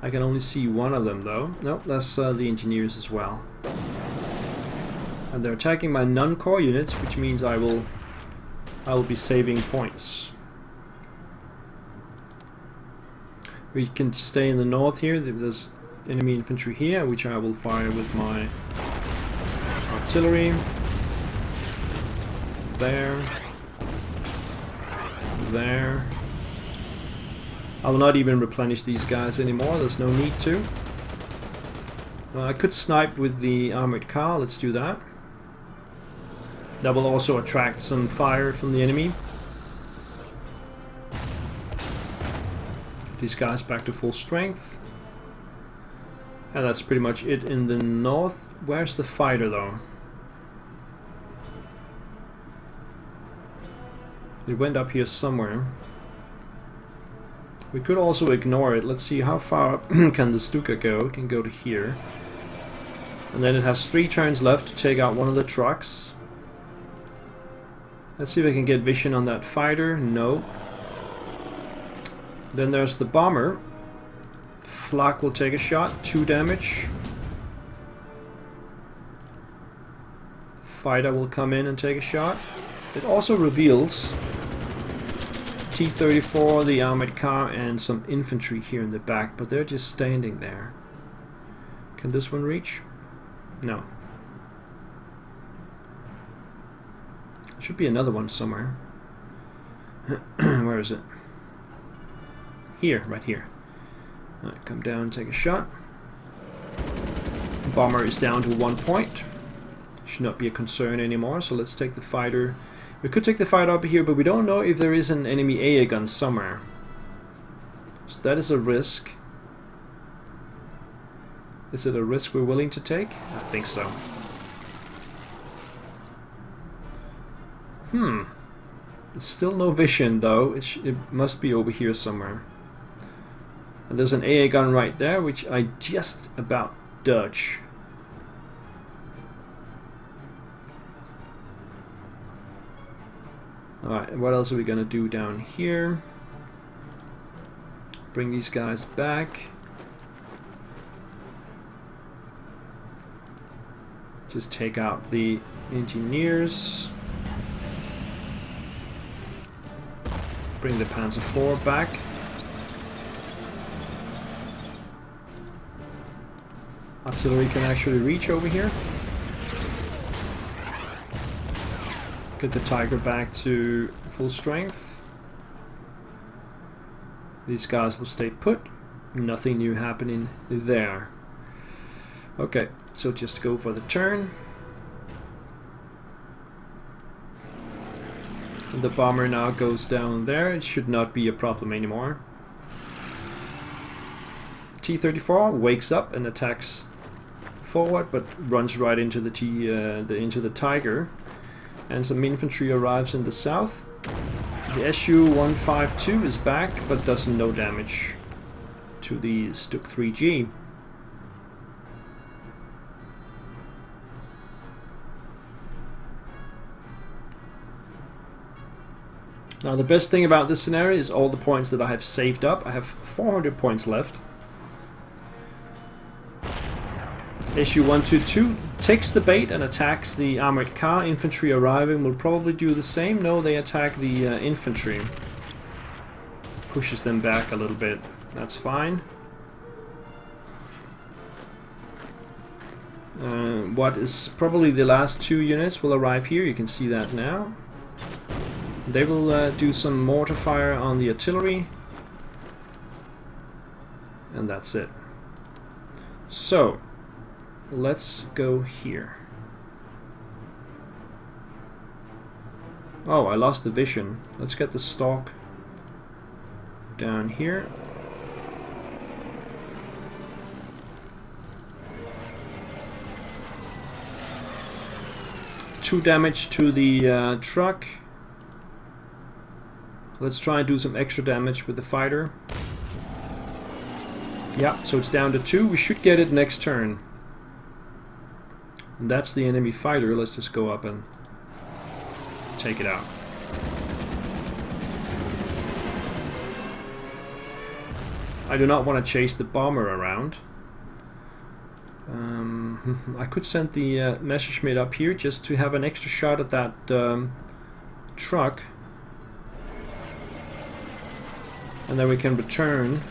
I can only see one of them though. Nope, that's the engineers as well. And they're attacking my non-core units, which means I will be saving points. We can stay in the north here. There's enemy infantry here, which I will fire with my artillery. There. There. I will not even replenish these guys anymore, there's no need to. I could snipe with the armored car, let's do that. That will also attract some fire from the enemy. Get these guys back to full strength. And that's pretty much it in the north. Where's the fighter though? It went up here somewhere. We could also ignore it. Let's see how far can the Stuka go. It can go to here. And then it has 3 turns left to take out one of the trucks. Let's see if I can get vision on that fighter. No. Then there's the bomber. Flak will take a shot. 2 damage. Fighter will come in and take a shot. It also reveals T-34, the armored car, and some infantry here in the back, but they're just standing there. Can this one reach? No. There should be another one somewhere. Where is it? Here, right here. Alright, come down and take a shot. Bomber is down to 1 point. Should not be a concern anymore, so let's take the fighter. We could take the fighter up here, but we don't know if there is an enemy AA gun somewhere. So that is a risk. Is it a risk we're willing to take? I think so. There's still no vision though. It must be over here somewhere. And there's an AA gun right there, which I just about dodge. Alright, what else are we gonna do down here? Bring these guys back. Just take out the engineers. Bring the Panzer IV back. Artillery can actually reach over here. Get the Tiger back to full strength. These guys will stay put. Nothing new happening there. Okay, so just go for the turn. And the bomber now goes down there. It should not be a problem anymore. T-34 wakes up and attacks forward, but runs right into the Tiger. And some infantry arrives in the south. The Su-152 is back, but does no damage to the Stuk 3G. Now the best thing about this scenario is all the points that I have saved up. I have 400 points left. Su-122 takes the bait and attacks the armored car. Infantry arriving will probably do the same. No, they attack the infantry. Pushes them back a little bit. That's fine. What is probably the last 2 units will arrive here. You can see that now. They will do some mortar fire on the artillery. And that's it. So, let's go here. Oh, I lost the vision. Let's get the stock down here. Two damage to the truck. Let's try and do some extra damage with the fighter. Yeah, so it's down to 2. We should get it next turn. And that's the enemy fighter. Let's just go up and take it out. I do not want to chase the bomber around. I could send the Messerschmitt up here just to have an extra shot at that truck. And then we can return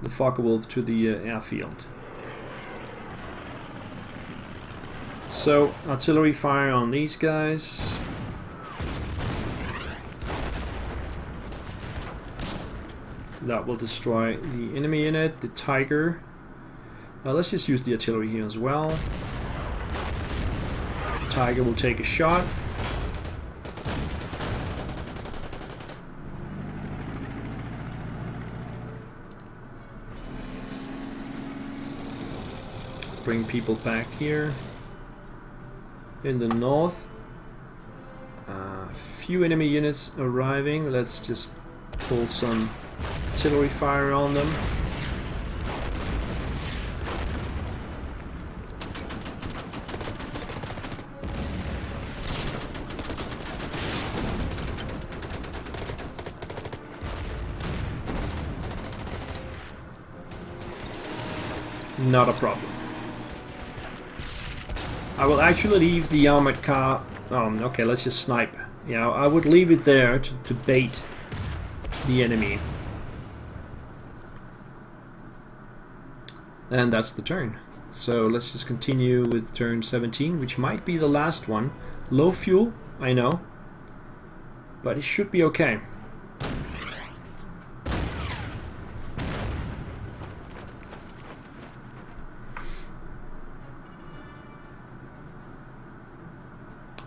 the Focke-Wulf to the airfield. So, artillery fire on these guys. That will destroy the enemy unit, the Tiger. Let's just use the artillery here as well. Tiger will take a shot. Bring people back here. In the north, few enemy units arriving. Let's just pull some artillery fire on them. Not a problem. I will actually leave the armored car. Okay, let's just snipe. Yeah, I would leave it there to bait the enemy. And that's the turn. So let's just continue with turn 17, which might be the last one. Low fuel, I know, but it should be okay.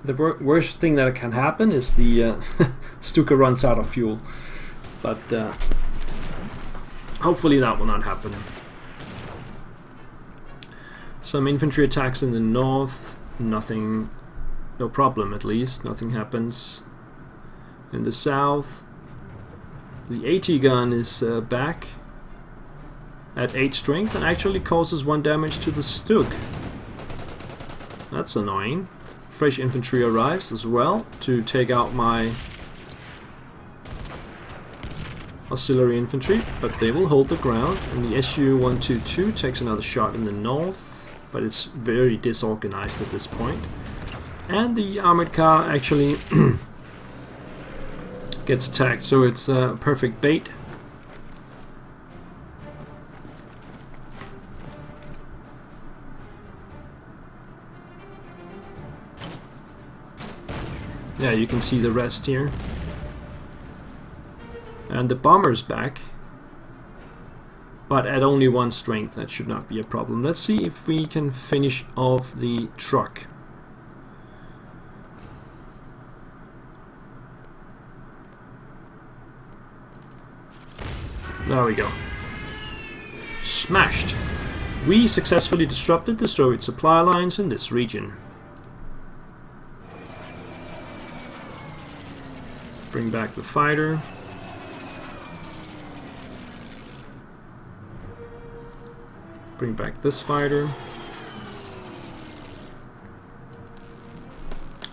The worst thing that can happen is the Stuka runs out of fuel, but hopefully that will not happen. Some infantry attacks in the north, nothing, no problem at least, nothing happens. In the south, the AT gun is back at 8 strength and actually causes 1 damage to the Stug. That's annoying. Fresh infantry arrives as well to take out my auxiliary infantry, but they will hold the ground. And the Su-122 takes another shot in the north, but it's very disorganized at this point. And the armored car actually gets attacked, so it's a perfect bait. Yeah, you can see the rest here. And the bomber's back, but at only 1 strength. That should not be a problem. Let's see if we can finish off the truck. There we go. Smashed! We successfully disrupted the Soviet supply lines in this region. Bring back the fighter. Bring back this fighter.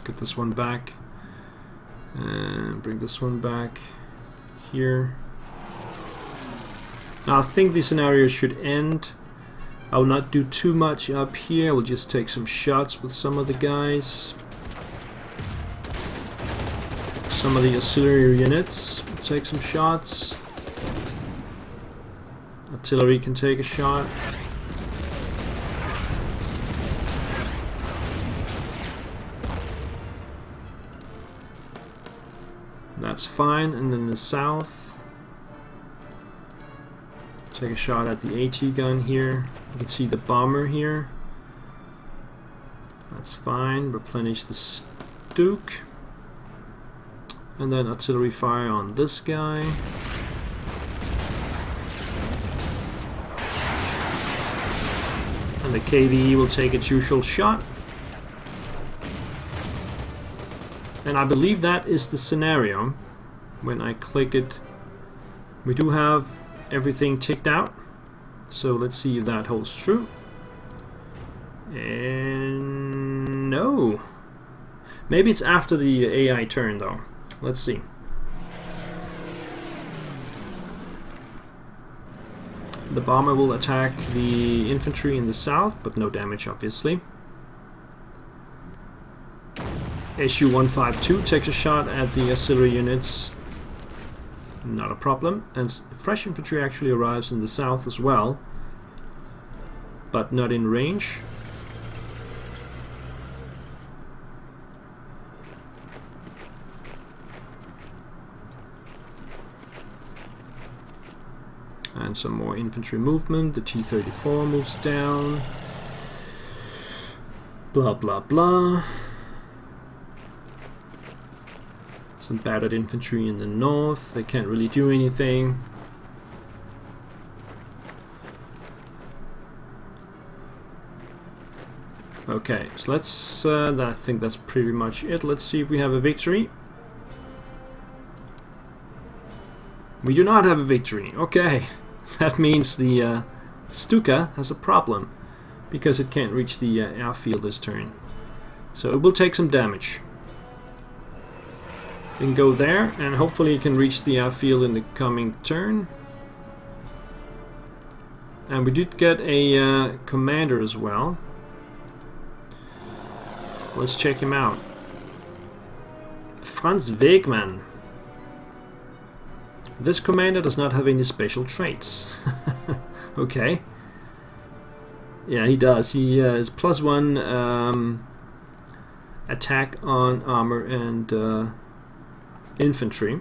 Get this one back. And bring this one back here. Now I think the scenario should end. I will not do too much up here. I will just take some shots with some of the guys. Some of the auxiliary units take some shots. Artillery can take a shot. That's fine. And then the south, take a shot at the AT gun here. You can see the bomber here. That's fine. Replenish the Stuk. And then artillery fire on this guy. And the KVE will take its usual shot. And I believe that is the scenario. When I click it, we do have everything ticked out. So let's see if that holds true. And no. Maybe it's after the AI turn though. Let's see. The bomber will attack the infantry in the south, but no damage obviously. Su-152 takes a shot at the artillery units. Not a problem. And fresh infantry actually arrives in the south as well, but not in range. And some more infantry movement. The T-34 moves down. Blah blah blah. Some battered infantry in the north. They can't really do anything. Okay, so let's. I think that's pretty much it. Let's see if we have a victory. We do not have a victory. Okay. That means the Stuka has a problem because it can't reach the airfield this turn. So it will take some damage. You can go there and hopefully you can reach the airfield in the coming turn. And we did get a commander as well. Let's check him out. Franz Wegmann. This commander does not have any special traits. Okay. Yeah, he does. He is +1 attack on armor and infantry.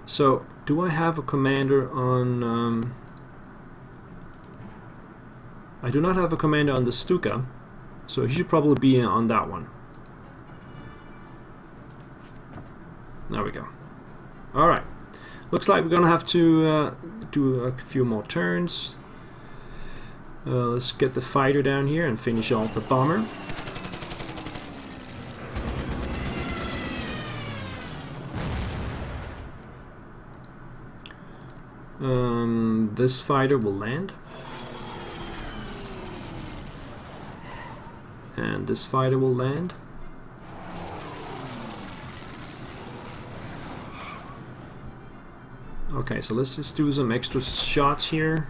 So, do I have a commander on... I do not have a commander on the Stuka, so he should probably be on that one. There we go. Alright. Looks like we're gonna have to do a few more turns. Let's get the fighter down here and finish off the bomber. This fighter will land. And this fighter will land. Okay, so let's just do some extra shots here.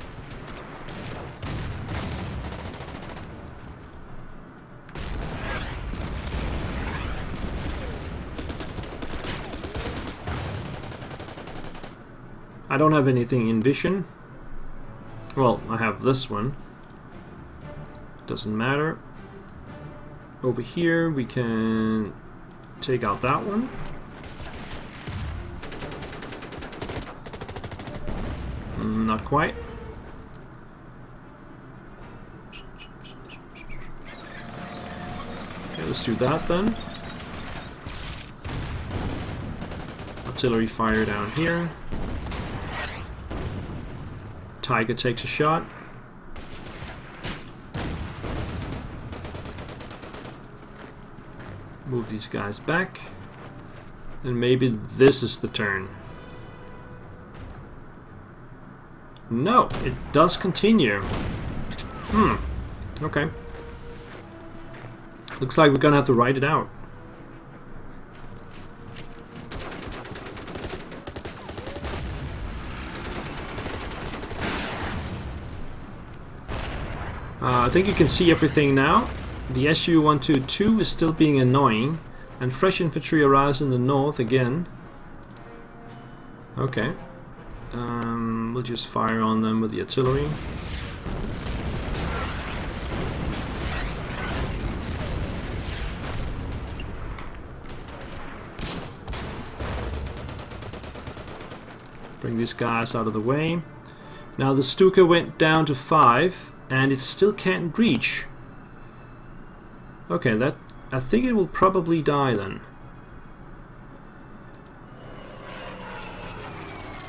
I don't have anything in vision. Well, I have this one. Doesn't matter. Over here we can take out that one. Not quite. Okay, let's do that then. Artillery fire down here. Tiger takes a shot. Move these guys back. And maybe this is the turn. No, it does continue. Okay. Looks like we're gonna have to write it out. I think you can see everything now. The Su-122 is still being annoying, and fresh infantry arrives in the north again. Okay. We'll just fire on them with the artillery. Bring these guys out of the way. Now the Stuka went down to 5 and it still can't reach. Okay, that I think it will probably die then.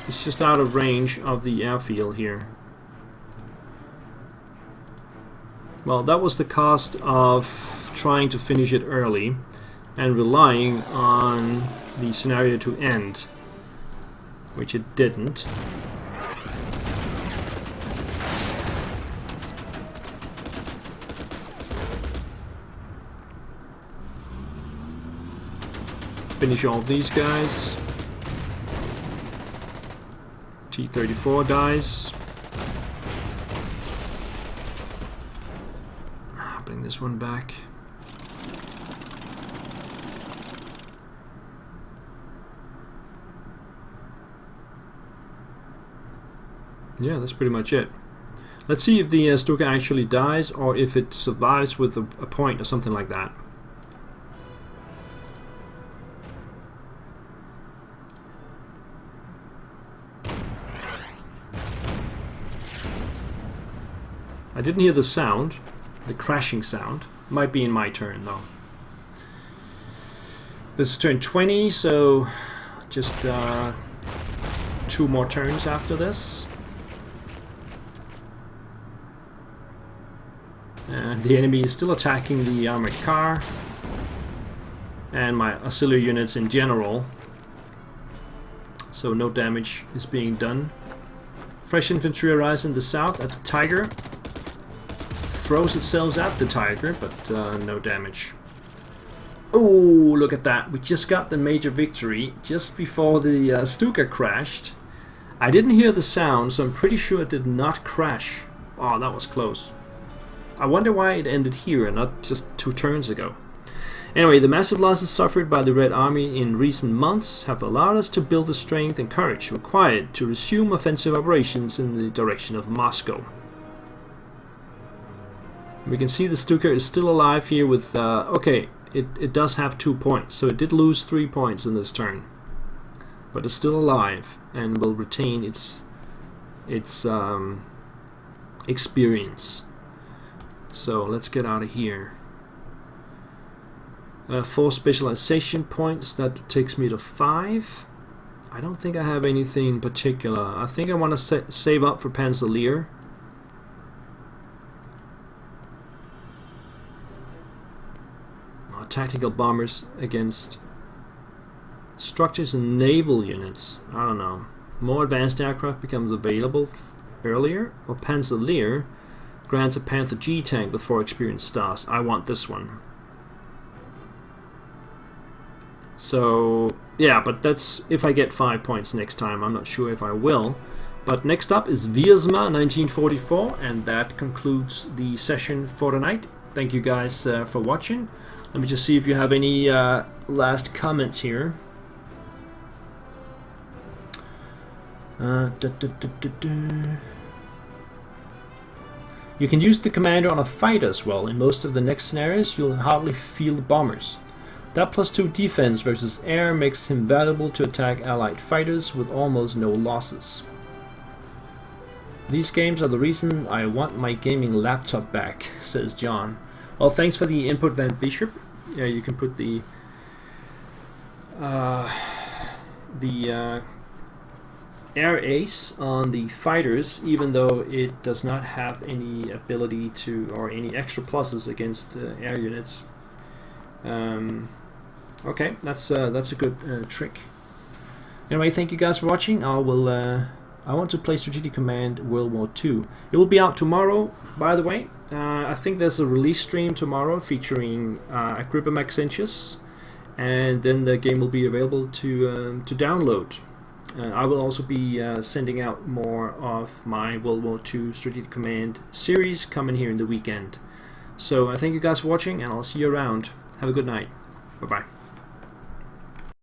It's just out of range of the airfield here. Well, that was the cost of trying to finish it early and relying on the scenario to end, which it didn't. Finish all of these guys. T-34 dies. Bring this one back. Yeah, that's pretty much it. Let's see if the Stuka actually dies or if it survives with a point or something like that. I didn't hear the sound, the crashing sound. Might be in my turn though. This is turn 20, so just 2 more turns after this. And the enemy is still attacking the armored car and my auxiliary units in general. So no damage is being done. Fresh infantry arrives in the south at the Tiger. Throws itself at the Tiger, but no damage. Oh, look at that. We just got the major victory just before the Stuka crashed. I didn't hear the sound, so I'm pretty sure it did not crash. Oh, that was close. I wonder why it ended here and not just 2 turns ago. Anyway, the massive losses suffered by the Red Army in recent months have allowed us to build the strength and courage required to resume offensive operations in the direction of Moscow. We can see the Stuka is still alive here with, okay, it does have 2 points, so it did lose 3 points in this turn. But it's still alive and will retain its experience. So let's get out of here. 4 specialization points, that takes me to 5. I don't think I have anything particular. I think I want to save up for Panzerkrieg. Tactical bombers against structures and naval units. I don't know. More advanced aircraft becomes available earlier, or Panzerkrieg grants a Panther G tank with 4 experienced stars. I want this one. So yeah, but that's if I get 5 points next time. I'm not sure if I will. But next up is Wiersma 1944, and that concludes the session for tonight. Thank you guys for watching. Let me just see if you have any last comments here. You can use the commander on a fighter as well. In most of the next scenarios, you'll hardly feel the bombers. That +2 defense versus air makes him valuable to attack allied fighters with almost no losses. These games are the reason I want my gaming laptop back, says John. Well, thanks for the input, Van Bishop. Yeah, you can put the air ace on the fighters, even though it does not have any ability to, or any extra pluses against air units. Okay, that's a good trick. Anyway, thank you guys for watching. I want to play Strategic Command World War II. It will be out tomorrow, by the way. I think there's a release stream tomorrow featuring Agrippa Maxentius, and then the game will be available to download. I will also be sending out more of my World War II Strategic Command series coming here in the weekend. So thank you guys for watching, and I'll see you around. Have a good night. Bye-bye.